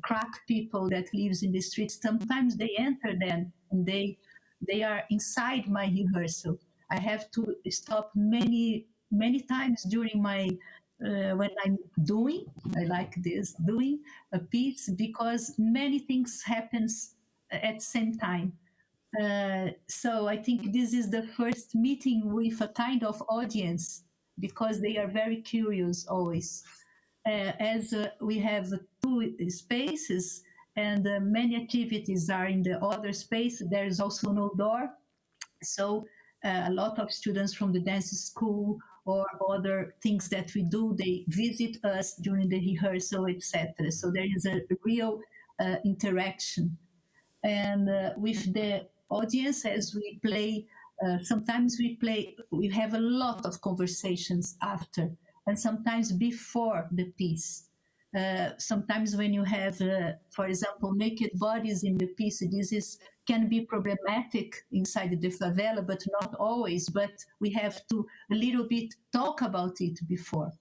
crack people that lives in the streets, sometimes they enter then and they are inside my rehearsal. I have to stop many times during my when I'm doing a piece, because many things happens at the same time. So I think this is the first meeting with a kind of audience, because they are very curious always. As we have two spaces and many activities are in the other space, there is also no door. So a lot of students from the dance school or other things that we do, they visit us during the rehearsal, etc. So there is a real interaction. And with the audience, as we play, sometimes we have a lot of conversations after, and sometimes before the piece. Sometimes when you have, for example, naked bodies in the piece, can be problematic inside the favela, but not always. But we have to a little bit talk about it before.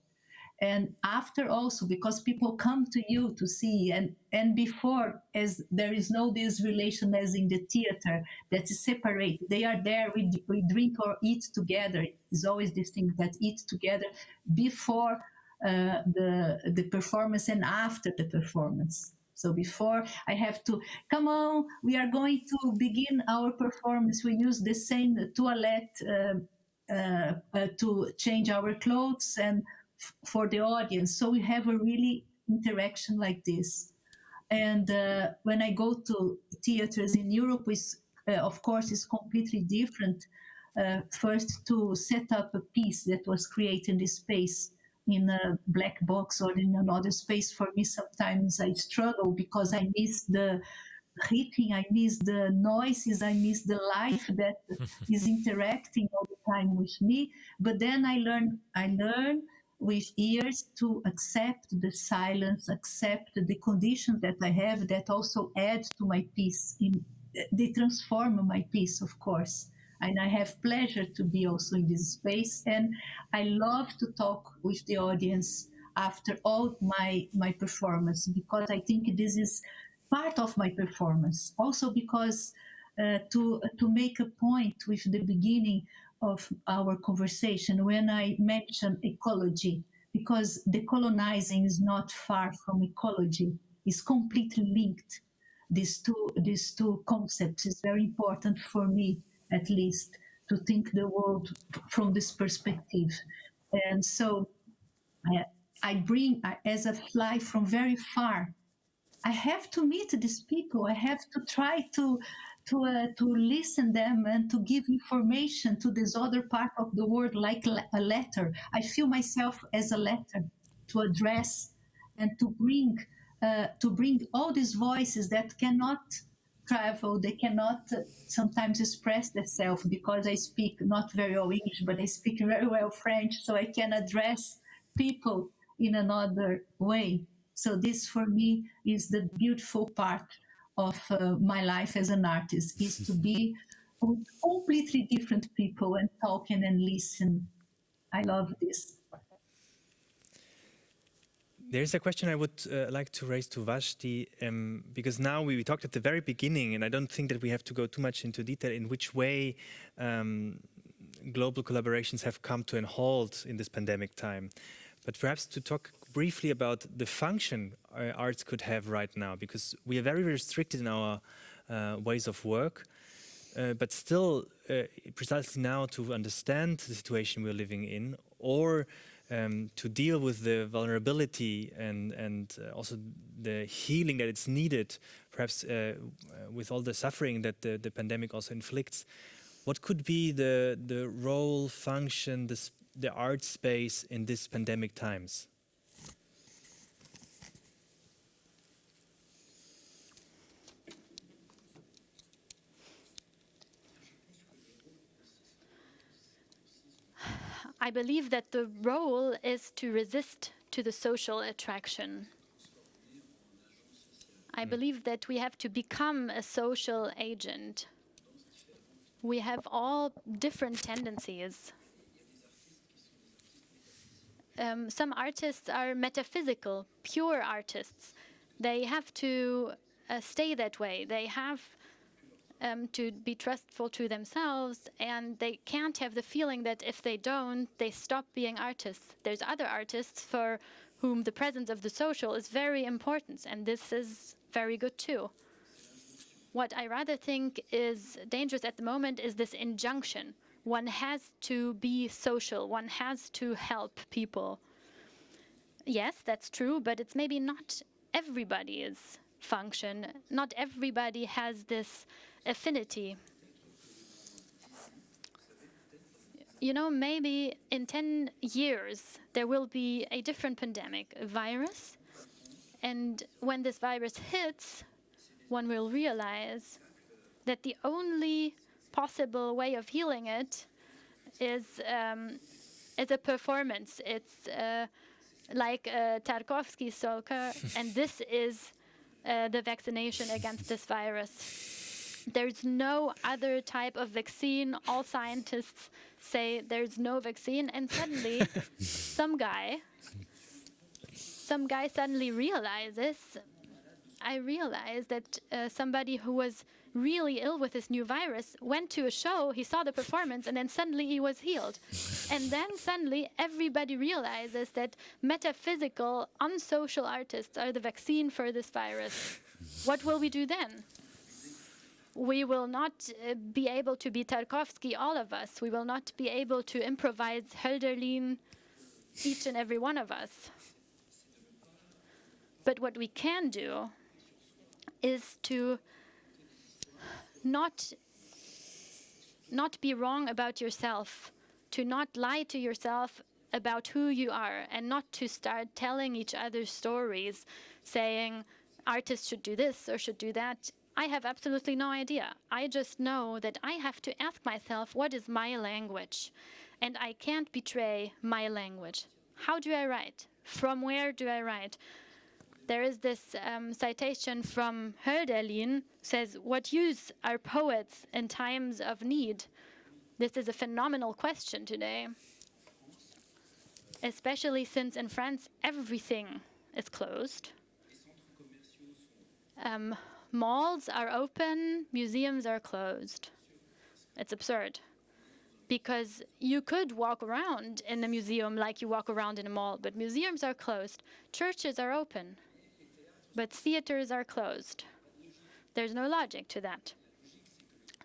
And after also, because people come to you to see, and before, as there is no this relation as in the theater that is separate, they are there, we drink or eat together. It's always this thing that eat together before the performance and after the performance. So before, I have to, come on, we are going to begin our performance. We use the same toilet to change our clothes and for the audience. So we have a really interaction like this. And when I go to theaters in Europe, of course, it's completely different. First, to set up a piece that was created in this space in a black box or in another space, for me, sometimes I struggle because I miss the hitting, I miss the noises, I miss the life that is interacting all the time with me. But then I learn with years to accept the silence, accept the conditions that I have that also add to my piece. They transform my piece, of course. And I have pleasure to be also in this space. And I love to talk with the audience after all my performance, because I think this is part of my performance. Also because to make a point with the beginning of our conversation, when I mention ecology, because decolonizing is not far from ecology, it's completely linked. These two concepts is very important for me, at least, to think the world from this perspective. And so I bring, as I fly from very far, I have to meet these people. I have to try to listen them and to give information to this other part of the world, like a letter. I feel myself as a letter to address and to bring to bring all these voices that cannot travel, they cannot sometimes express themselves, because I speak not very well English, but I speak very well French, so I can address people in another way. So this for me is the beautiful part of my life as an artist, is to be with completely different people and talking and listen. I love this. There's a question I would like to raise to Wajdi, because now we talked at the very beginning, and I don't think that we have to go too much into detail in which way global collaborations have come to a halt in this pandemic time. But perhaps to talk briefly about the function arts could have right now, because we are very restricted in our ways of work, but still precisely now to understand the situation we're living in, or to deal with the vulnerability and also the healing that it's needed, perhaps with all the suffering that the pandemic also inflicts. What could be the role, function, the art space in this pandemic times? I believe that the role is to resist to the social attraction. I believe that we have to become a social agent. We have all different tendencies. Some artists are metaphysical, pure artists. They have to stay that way. They have to be trustful to themselves, and they can't have the feeling that if they don't, they stop being artists. There's other artists for whom the presence of the social is very important, and this is very good too. What I rather think is dangerous at the moment is this injunction. One has to be social, one has to help people. Yes, that's true, but it's maybe not everybody's function. Not everybody has this affinity. You know, maybe in 10 years there will be a different pandemic, a virus, and when this virus hits, one will realize that the only possible way of healing it is a performance. It's like Tarkovsky's Solka, and this is the vaccination against this virus. There's no other type of vaccine. All scientists say there's no vaccine, and suddenly some guy suddenly realizes, I realized that somebody who was really ill with this new virus went to a show, he saw the performance, and then suddenly he was healed. And then suddenly everybody realizes that metaphysical, unsocial artists are the vaccine for this virus. What will we do then? We will not be able to be Tarkovsky, all of us. We will not be able to improvise Hölderlin, each and every one of us. But what we can do is to not be wrong about yourself, to not lie to yourself about who you are, and not to start telling each other stories, saying artists should do this or should do that. I have absolutely no idea. I just know that I have to ask myself, what is my language? And I can't betray my language. How do I write? From where do I write? There is this citation from Hölderlin, says, what use are poets in times of need? This is a phenomenal question today, especially since in France everything is closed. Malls are open, museums are closed. It's absurd. Because you could walk around in a museum like you walk around in a mall, but museums are closed. Churches are open, but theaters are closed. There's no logic to that.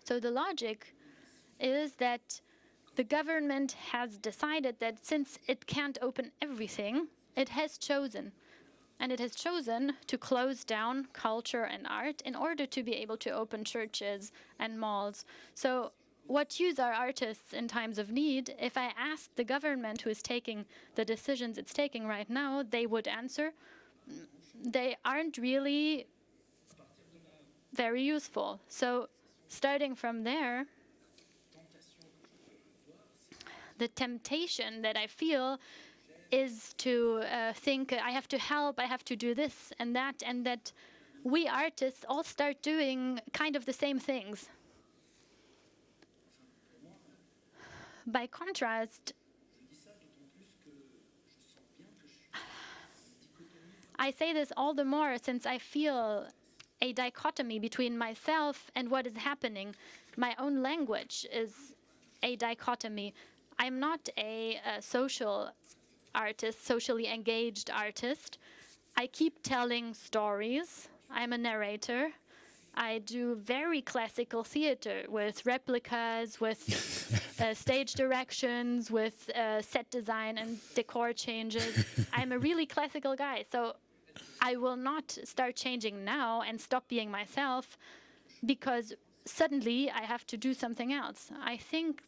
So the logic is that the government has decided that since it can't open everything, it has chosen. And it has chosen to close down culture and art in order to be able to open churches and malls. So what use are artists in times of need? If I asked the government who is taking the decisions it's taking right now, they would answer, they aren't really very useful. So starting from there, the temptation that I feel is to think I have to help, I have to do this and that we artists all start doing kind of the same things. By contrast, I say this all the more since I feel a dichotomy between myself and what is happening. My own language is a dichotomy. I'm not a social artist, socially engaged artist. I keep telling stories. I'm a narrator. I do very classical theater with replicas, with stage directions, with set design and decor changes. I'm a really classical guy, so I will not start changing now and stop being myself because suddenly I have to do something else. I think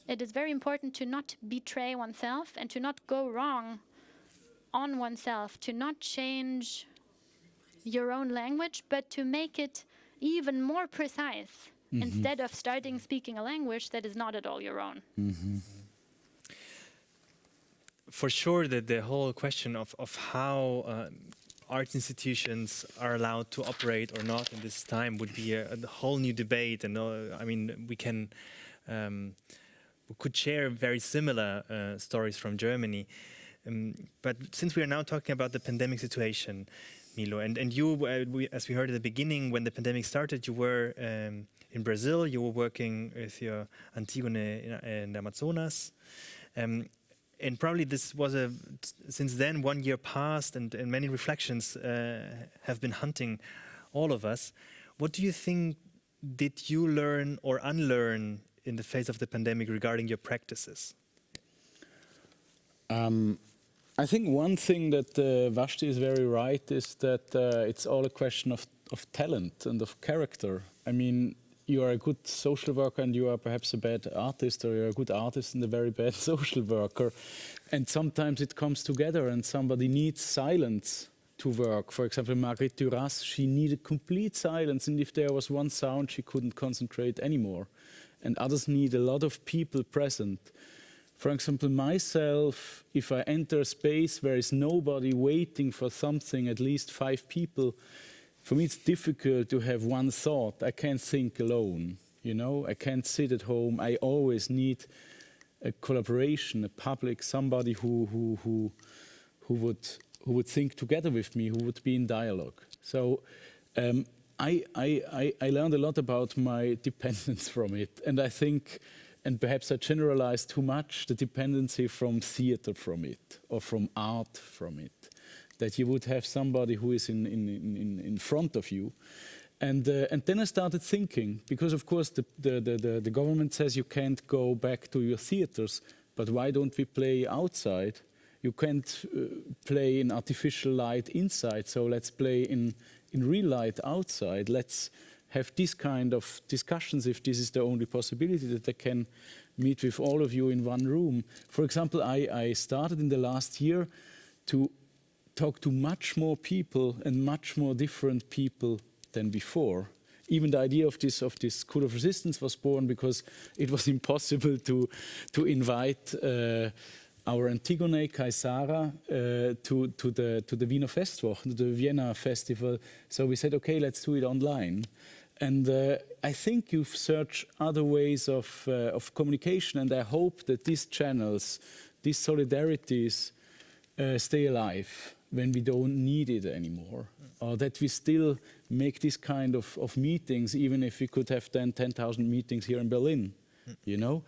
it is very important to not betray oneself and to not go wrong on oneself, to not change your own language, but to make it even more precise instead of starting speaking a language that is not at all your own. For sure, that the whole question of how art institutions are allowed to operate or not in this time would be a whole new debate. And I mean, we could share very similar stories from Germany. But since we are now talking about the pandemic situation, Milo, and you, as we heard at the beginning, when the pandemic started, you were in Brazil, you were working with your Antigone in the Amazonas. And probably this was since then 1 year passed and many reflections have been hunting all of us. What do you think did you learn or unlearn in the face of the pandemic regarding your practices? I think one thing that Wajdi is very right is that it's all a question of talent and of character. I mean, you are a good social worker and you are perhaps a bad artist, or you're a good artist and a very bad social worker. And sometimes it comes together and somebody needs silence to work. For example, Marguerite Duras, she needed complete silence, and if there was one sound, she couldn't concentrate anymore. And others need a lot of people present. For example, myself, if I enter a space where is nobody waiting for something, at least 5 people, for me it's difficult to have one thought. I can't think alone, you know? I can't sit at home. I always need a collaboration, a public, somebody who would think together with me, who would be in dialogue. So I learned a lot about my dependence from it, and I think, and perhaps I generalized too much, the dependency from theater from it, or from art from it, that you would have somebody who is in front of you. And then I started thinking, because of course the government says you can't go back to your theaters, but why don't we play outside? You can't play in artificial light inside, so let's play in real light outside. Let's have this kind of discussions if this is the only possibility that I can meet with all of you in one room. For example, I started in the last year to talk to much more people and much more different people than before. Even the idea of this School of Resistance was born because it was impossible to invite our Antigone, Caesara, to the Wiener Festwochen, to the Vienna Festival. So we said, okay, let's do it online. And I think you've searched other ways of communication, and I hope that these channels, these solidarities stay alive when we don't need it anymore, or that we still make this kind of meetings, even if we could have 10,000 meetings here in Berlin, you know?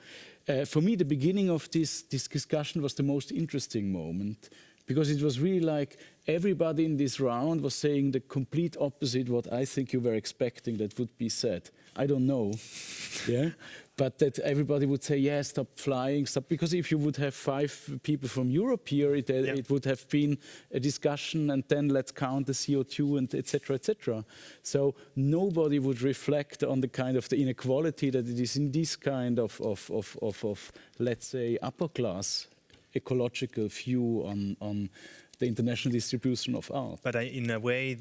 For me, the beginning of this discussion was the most interesting moment, because it was really like everybody in this round was saying the complete opposite what I think you were expecting that would be said. I don't know, yeah? But that everybody would say, yeah, stop flying, stop. Because if you would have 5 people from Europe here, it would have been a discussion, and then let's count the CO2 and et cetera, et cetera. So nobody would reflect on the kind of the inequality that it is in this kind of let's say, upper class ecological view on the international distribution of art. But in a way,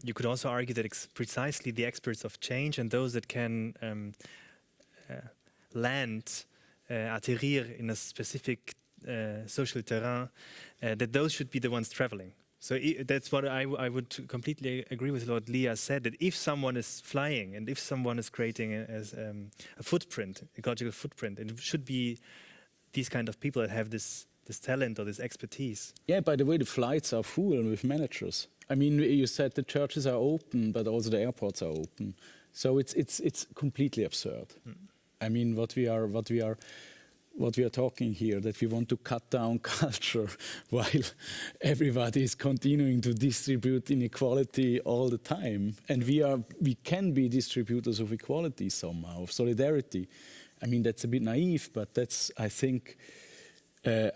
you could also argue that it's precisely the experts of change and those that can land, atterrir in a specific social terrain, that those should be the ones traveling. So that's what I would completely agree with what Lia said, that if someone is flying and if someone is creating a footprint, ecological footprint, it should be these kind of people that have this talent or this expertise. Yeah, by the way, the flights are full with managers. I mean, you said the churches are open, but also the airports are open. So it's completely absurd. I mean, what we are talking here, that we want to cut down culture while everybody is continuing to distribute inequality all the time. And we can be distributors of equality somehow, of solidarity. I mean, that's a bit naive, but that's, I think,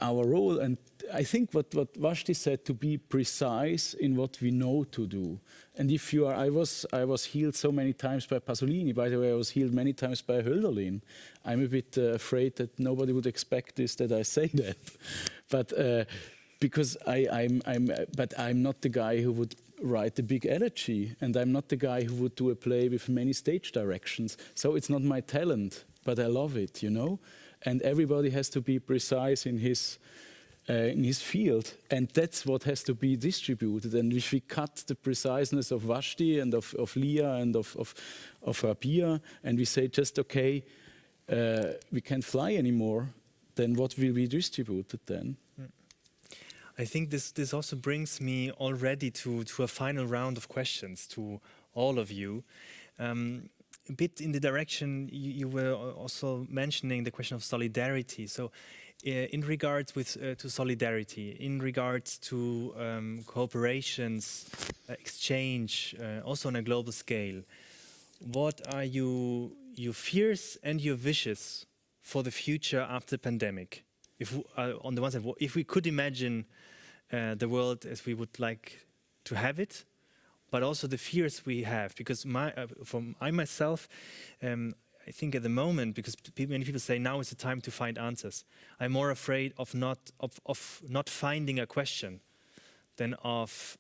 our role. And I think what Wajdi said, to be precise in what we know to do. And if you are, I was healed so many times by Pasolini. By the way, I was healed many times by Hölderlin. I'm a bit afraid that nobody would expect this, that I say that. But because I'm not the guy who would write a big elegy, and I'm not the guy who would do a play with many stage directions. So it's not my talent, but I love it, you know. And everybody has to be precise in his field, and that's what has to be distributed. And if we cut the preciseness of Wajdi and of Lia and of Rabih, and we say just, okay, we can't fly anymore, then what will be distributed then? I think this also brings me already to a final round of questions to all of you. A bit in the direction you were also mentioning the question of solidarity. So in regards to solidarity, in regards to cooperations, exchange, also on a global scale, what are your fears and your wishes for the future after the pandemic? If on the one side, if we could imagine the world as we would like to have it, but also the fears we have, because I myself, I think at the moment, because many people say now is the time to find answers, I'm more afraid of not finding a question than of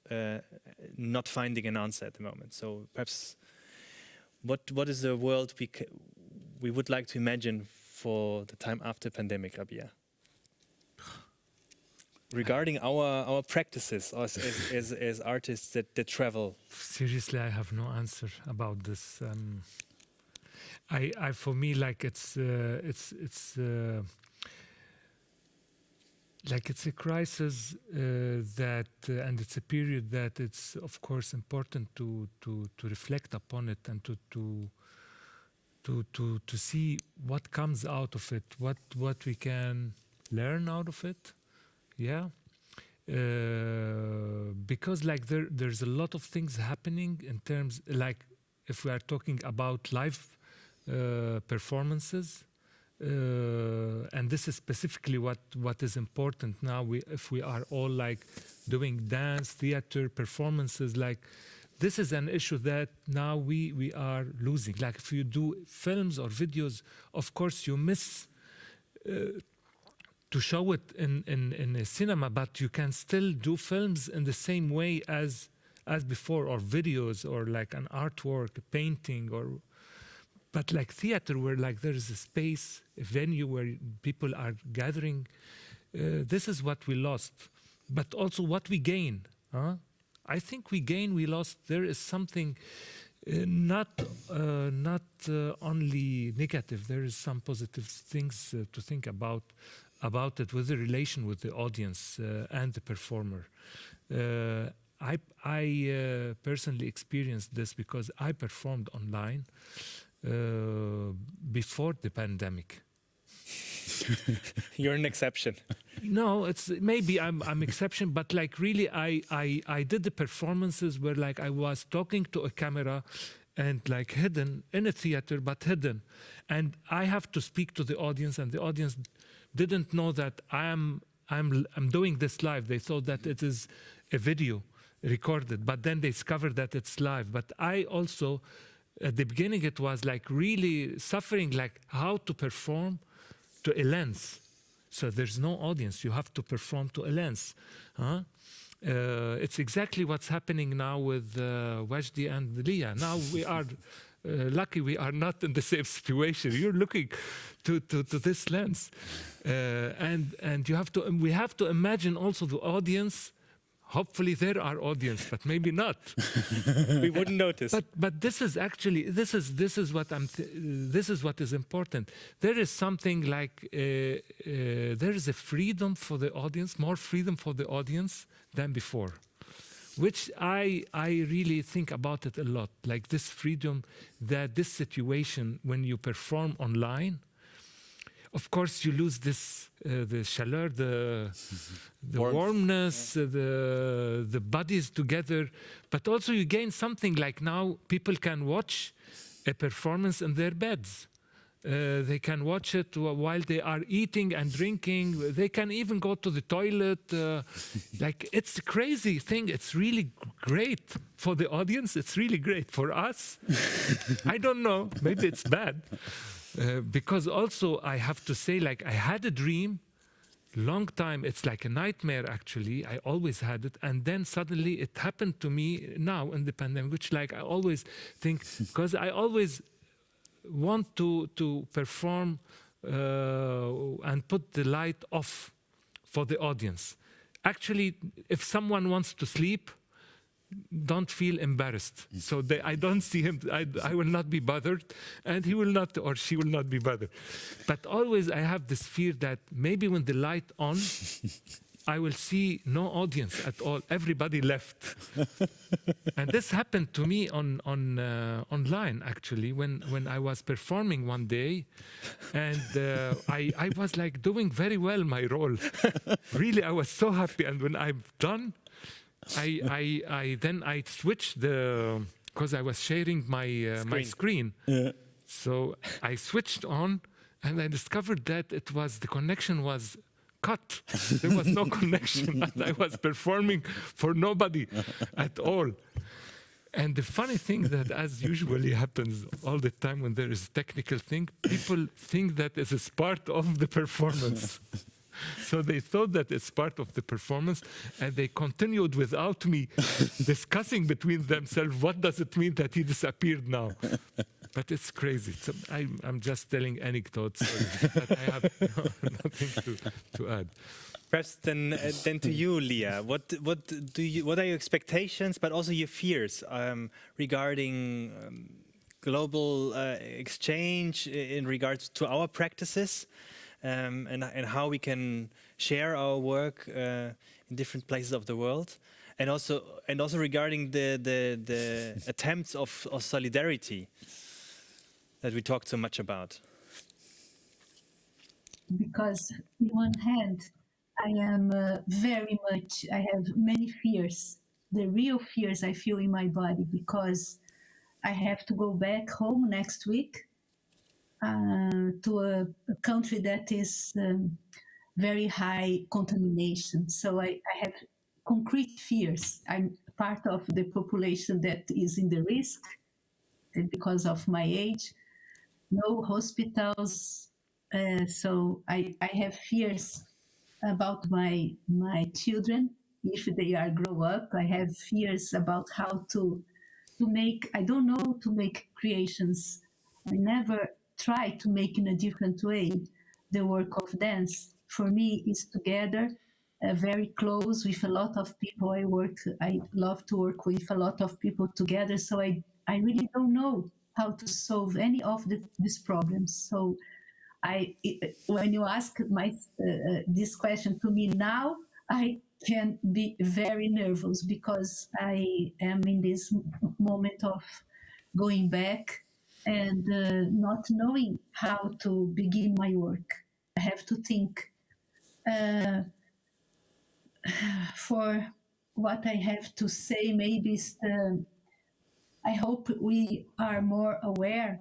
not finding an answer at the moment. So perhaps, what is the world we would like to imagine for the time after pandemic, Rabih? Regarding our practices as artists that travel. Seriously, I have no answer about this. For me, like it's a crisis that, and it's a period that it's of course important to reflect upon it and to see what comes out of it, what we can learn out of it. Yeah, because like there's a lot of things happening in terms, like if we are talking about live performances, and this is specifically what is important now. If we are all like doing dance, theater, performances, like this is an issue that now we are losing. Like if you do films or videos, of course you miss to show it in a cinema, but you can still do films in the same way as before, or videos, or like an artwork, a painting, but like theater, where like there is a space, a venue where people are gathering. This is what we lost, but also what we gain. I think we lost. There is something not only negative. There is some positive things to think about it, with the relation with the audience and the performer. I personally experienced this because I performed online before the pandemic. You're an exception. No, it's maybe I'm exception, but like really I did the performances where like I was talking to a camera and like hidden in a theater, but hidden, and I have to speak to the audience, and the audience didn't know that I'm doing this live. They thought that it is a video recorded, but then they discovered that it's live. But I also, at the beginning, it was like really suffering, like how to perform to a lens. So there's no audience. You have to perform to a lens. It's exactly what's happening now with Wajdi and Lia. Now we are lucky we are not in the same situation. You're looking to this lens, and you have to. We have to imagine also the audience. Hopefully there are audience, but maybe not. We wouldn't notice. But this is actually this is what is important. There is something like there is a freedom for the audience, more freedom for the audience than before, which I really think about it a lot. Like this freedom, that this situation when you perform online. Of course, you lose this the chaleur, the warmness, the bodies together, but also you gain something like now people can watch a performance in their beds. They can watch it while they are eating and drinking. They can even go to the toilet. Like it's a crazy thing. It's really great for the audience. It's really great for us. I don't know. Maybe it's bad. Because also I have to say, like I had a dream, long time, it's like a nightmare actually, I always had it, and then suddenly it happened to me now in the pandemic, which like I always think, because I always want to perform and put the light off for the audience. Actually, if someone wants to sleep, don't feel embarrassed. So I don't see him, I will not be bothered, and he will not, or she will not be bothered. But always I have this fear that maybe when the light on, I will see no audience at all. Everybody left. And this happened to me online, actually, when I was performing one day, and I was like doing very well my role. Really, I was so happy. And when I'm done, I switched because I was sharing my screen. Yeah. So I switched on, and I discovered that the connection was cut. There was no connection, and I was performing for nobody at all. And the funny thing that, as usually happens all the time when there is a technical thing, people think that this is part of the performance. So they thought that it's part of the performance, and they continued without me discussing between themselves, what does it mean that he disappeared now? But it's crazy. So I'm just telling anecdotes, but I have nothing to add. Perhaps then to you, Lia. What are your expectations, but also your fears regarding global exchange in regards to our practices? And how we can share our work in different places of the world, and also regarding the attempts of solidarity that we talked so much about. Because on one hand, I am I have many fears, the real fears I feel in my body, because I have to go back home next week. To a country that is very high contamination. So I have concrete fears. I'm part of the population that is in the risk because of my age. No hospitals. So I have fears about my children if they are grow up. I have fears about how to make, I don't know, to make creations. I never try to make in a different way the work of dance. For me, it's together, very close with a lot of people. I love to work with a lot of people together. So I really don't know how to solve any of these problems. So when you ask this question to me now, I can be very nervous because I am in this moment of going back and not knowing how to begin my work. I have to think for what I have to say. Maybe I hope we are more aware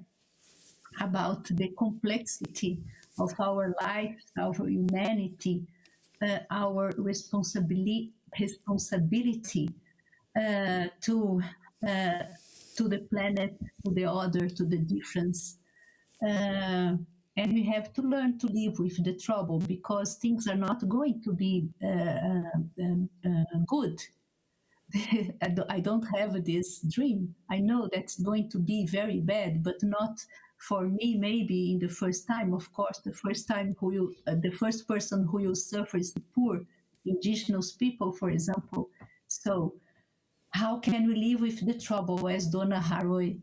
about the complexity of our life, our humanity, our responsibility to the planet, to the other, to the difference. And we have to learn to live with the trouble because things are not going to be good. I don't have this dream. I know that's going to be very bad, but not for me. Maybe in the first time, of course, the first person who will suffer is the poor, indigenous people, for example. So, how can we live with the trouble, as Donna Haraway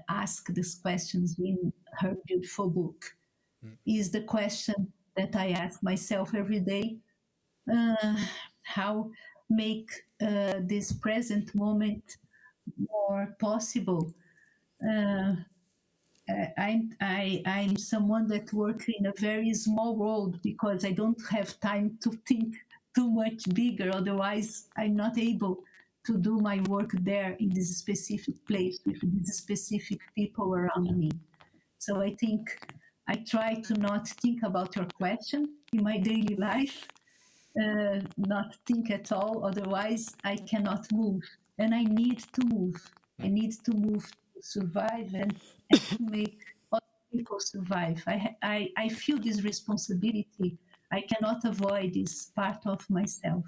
asked these questions in her beautiful book? Is the question that I ask myself every day. How make this present moment more possible? Uh, I'm someone that works in a very small world because I don't have time to think too much bigger. Otherwise, I'm not able to do my work there in this specific place with these specific people around me. So I think I try to not think about your question in my daily life, not think at all. Otherwise, I cannot move. And I need to move. I need to move to survive and to make other people survive. I feel this responsibility. I cannot avoid this part of myself.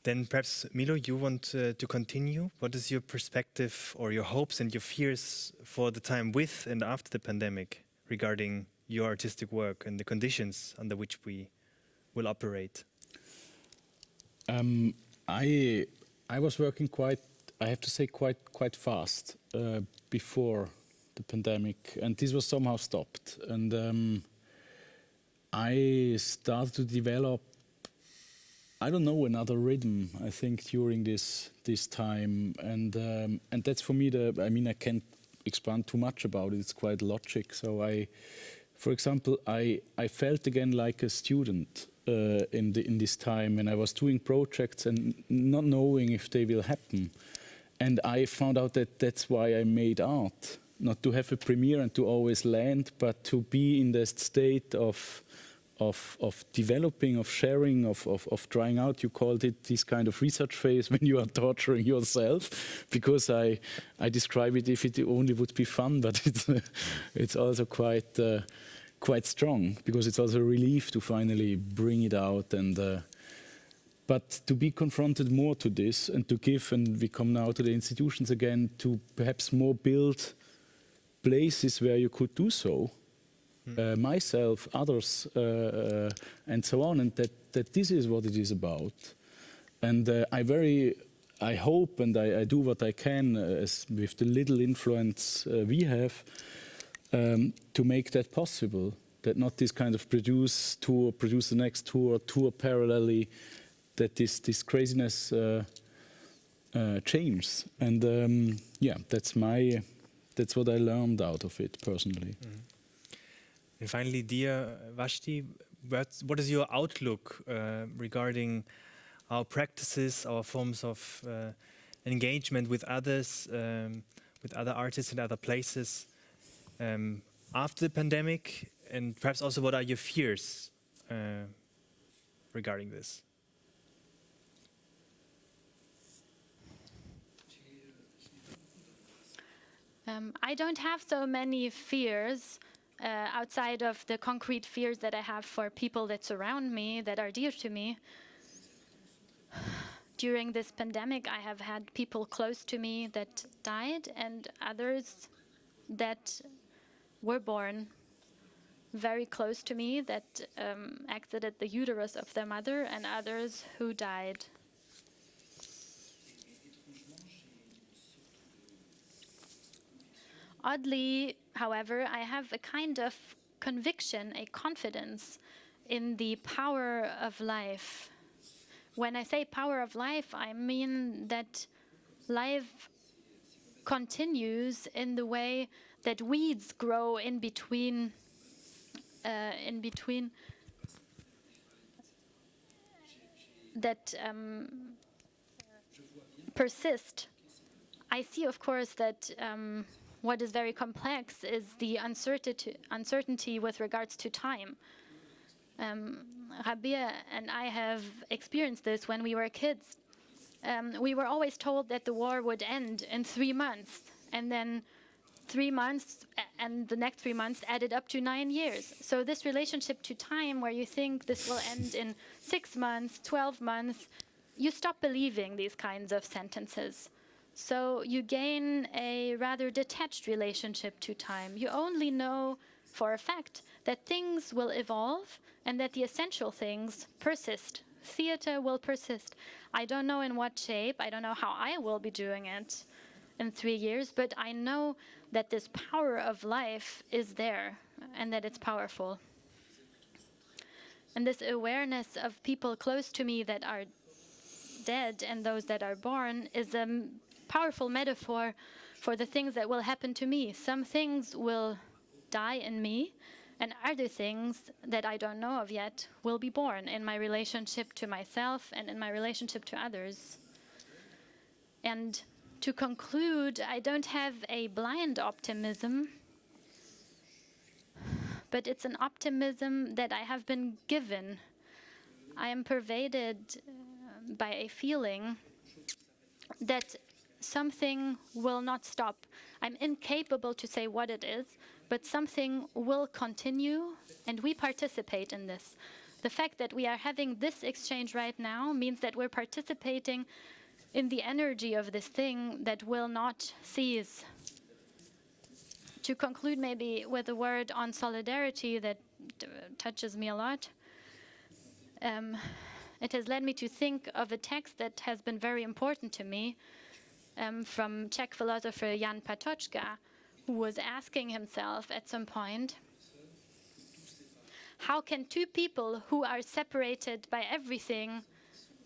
Then perhaps, Milo, you want to continue? What is your perspective or your hopes and your fears for the time with and after the pandemic regarding your artistic work and the conditions under which we will operate? I was working quite, I have to say, quite fast before the pandemic, and this was somehow stopped. And I started to develop, I don't know, another rhythm, I think, during this time, and that's for me I can't expand too much about it. It's quite logic. So for example, I felt again like a student in this time, and I was doing projects and not knowing if they will happen. And I found out that that's why I made art, not to have a premiere and to always land, but to be in that state of developing, of sharing, of trying out. You called it this kind of research phase when you are torturing yourself, because I describe it if it only would be fun, but it's also quite strong, because it's also a relief to finally bring it out. And but to be confronted more to this and to give, and we come now to the institutions again, to perhaps more build places where you could do so. Myself, others, and so on, and that this is what it is about. And I hope, and I do what I can with the little influence we have, to make that possible. That not this kind of produce the next tour parallelly, that this craziness changes. And that's what I learned out of it personally. And finally, dear Wajdi, what is your outlook regarding our practices, our forms of engagement with others, with other artists in other places after the pandemic? And perhaps also, what are your fears regarding this? I don't have so many fears outside of the concrete fears that I have for people that surround me, that are dear to me. During this pandemic, I have had people close to me that died, and others that were born very close to me that exited the uterus of their mother, and others who died. Oddly, however, I have a kind of conviction, a confidence in the power of life. When I say power of life, I mean that life continues in the way that weeds grow in between that persist. I see, of course, that what is very complex is the uncertainty with regards to time. Rabih and I have experienced this when we were kids. We were always told that the war would end in 3 months, and then 3 months and the next 3 months added up to 9 years. So this relationship to time, where you think this will end in 6 months, 12 months, you stop believing these kinds of sentences. So you gain a rather detached relationship to time. You only know for a fact that things will evolve and that the essential things persist. Theater will persist. I don't know in what shape, I don't know how I will be doing it in 3 years, but I know that this power of life is there and that it's powerful. And this awareness of people close to me that are dead and those that are born is a powerful metaphor for the things that will happen to me. Some things will die in me, and other things that I don't know of yet will be born in my relationship to myself and in my relationship to others. And to conclude, I don't have a blind optimism, but it's an optimism that I have been given. I am pervaded by a feeling that something will not stop. I'm incapable to say what it is, but something will continue, and we participate in this. The fact that we are having this exchange right now means that we're participating in the energy of this thing that will not cease. To conclude maybe with a word on solidarity that touches me a lot, it has led me to think of a text that has been very important to me, from Czech philosopher Jan Patočka, who was asking himself at some point, how can two people who are separated by everything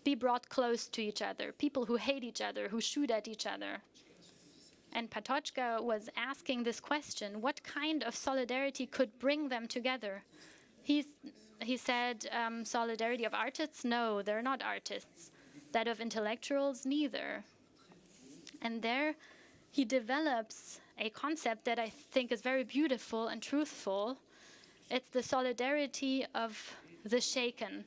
be brought close to each other? People who hate each other, who shoot at each other. And Patočka was asking this question, what kind of solidarity could bring them together? He said, solidarity of artists? No, they're not artists. That of intellectuals? Neither. And there he develops a concept that I think is very beautiful and truthful. It's the solidarity of the shaken,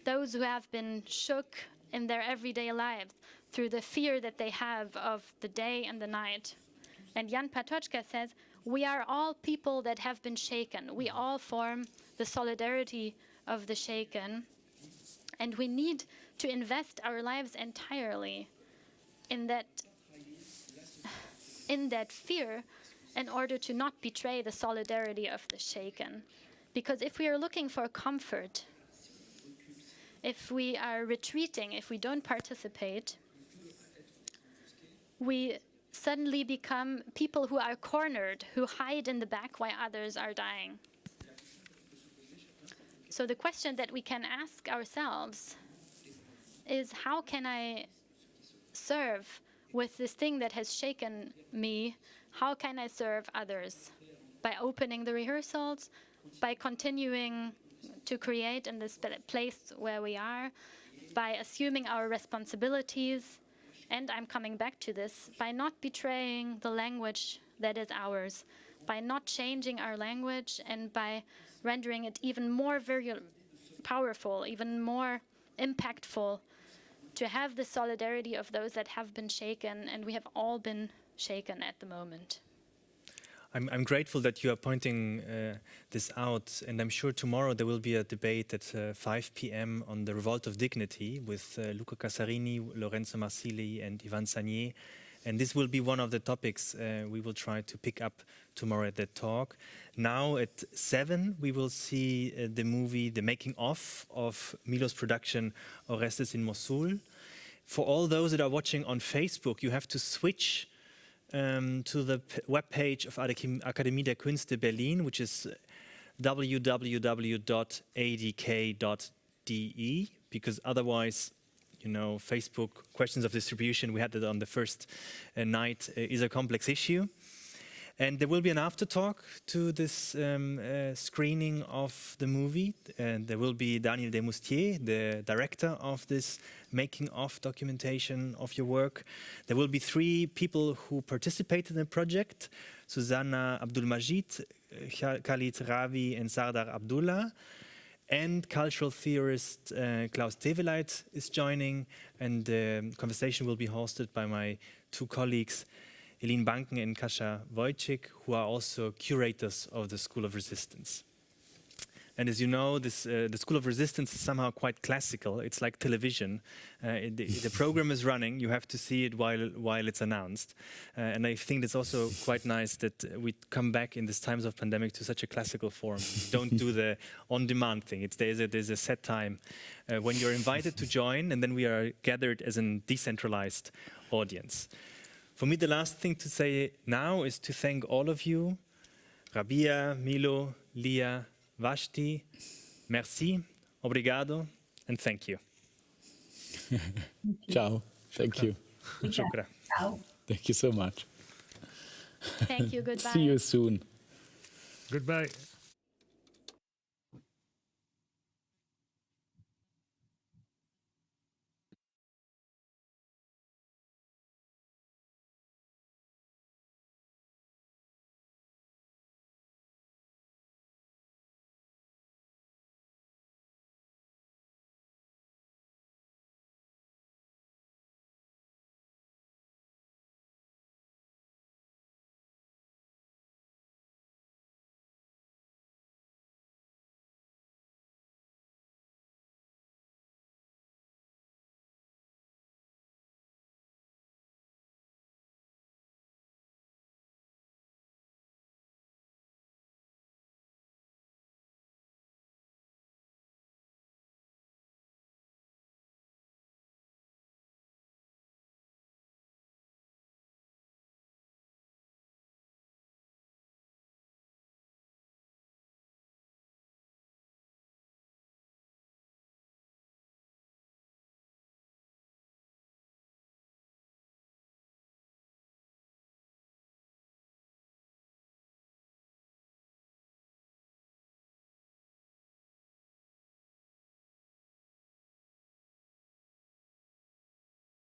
those who have been shook in their everyday lives through the fear that they have of the day and the night. And Jan Patočka says, we are all people that have been shaken. We all form the solidarity of the shaken. And we need to invest our lives entirely in that fear in order to not betray the solidarity of the shaken. Because if we are looking for comfort, if we are retreating, if we don't participate, we suddenly become people who are cornered, who hide in the back while others are dying. So the question that we can ask ourselves is, how can I serve with this thing that has shaken me? How can I serve others? By opening the rehearsals, by continuing to create in this place where we are, by assuming our responsibilities, and I'm coming back to this, by not betraying the language that is ours, by not changing our language, and by rendering it even more very powerful, even more impactful, to have the solidarity of those that have been shaken, and we have all been shaken at the moment. I'm grateful that you are pointing this out, and I'm sure tomorrow there will be a debate at 5 p.m. on the Revolt of Dignity with Luca Casarini, Lorenzo Marsili, and Ivan Sagnier. And this will be one of the topics we will try to pick up tomorrow at that talk. Now at 7, we will see the movie, the making of Milo's production Orestes in Mosul. For all those that are watching on Facebook, you have to switch to the webpage of Akademie der Künste Berlin, which is www.adk.de, because otherwise, you know, Facebook questions of distribution, we had that on the first night, is a complex issue. And there will be an after talk to this screening of the movie. And there will be Daniel Desmoustiers, the director of this making of documentation of your work. There will be 3 people who participated in the project: Susanna Abdulmajid, Khalid Ravi, and Sardar Abdullah. And cultural theorist Klaus Teveleit is joining, and the conversation will be hosted by my 2 colleagues, Elin Banken and Kasia Wojcik, who are also curators of the School of Resistance. And as you know, the School of Resistance is somehow quite classical. It's like television. The program is running. You have to see it while it's announced. And I think it's also quite nice that we come back in these times of pandemic to such a classical form. Don't do the on-demand thing. There's a set time when you're invited to join, and then we are gathered as a decentralized audience. For me, the last thing to say now is to thank all of you, Rabih, Milo, Lia, Wajdi, merci, obrigado, and thank you. Ciao. Thank you. Shukra. Ciao. Thank you so much. Thank you. Goodbye. See you soon. Goodbye.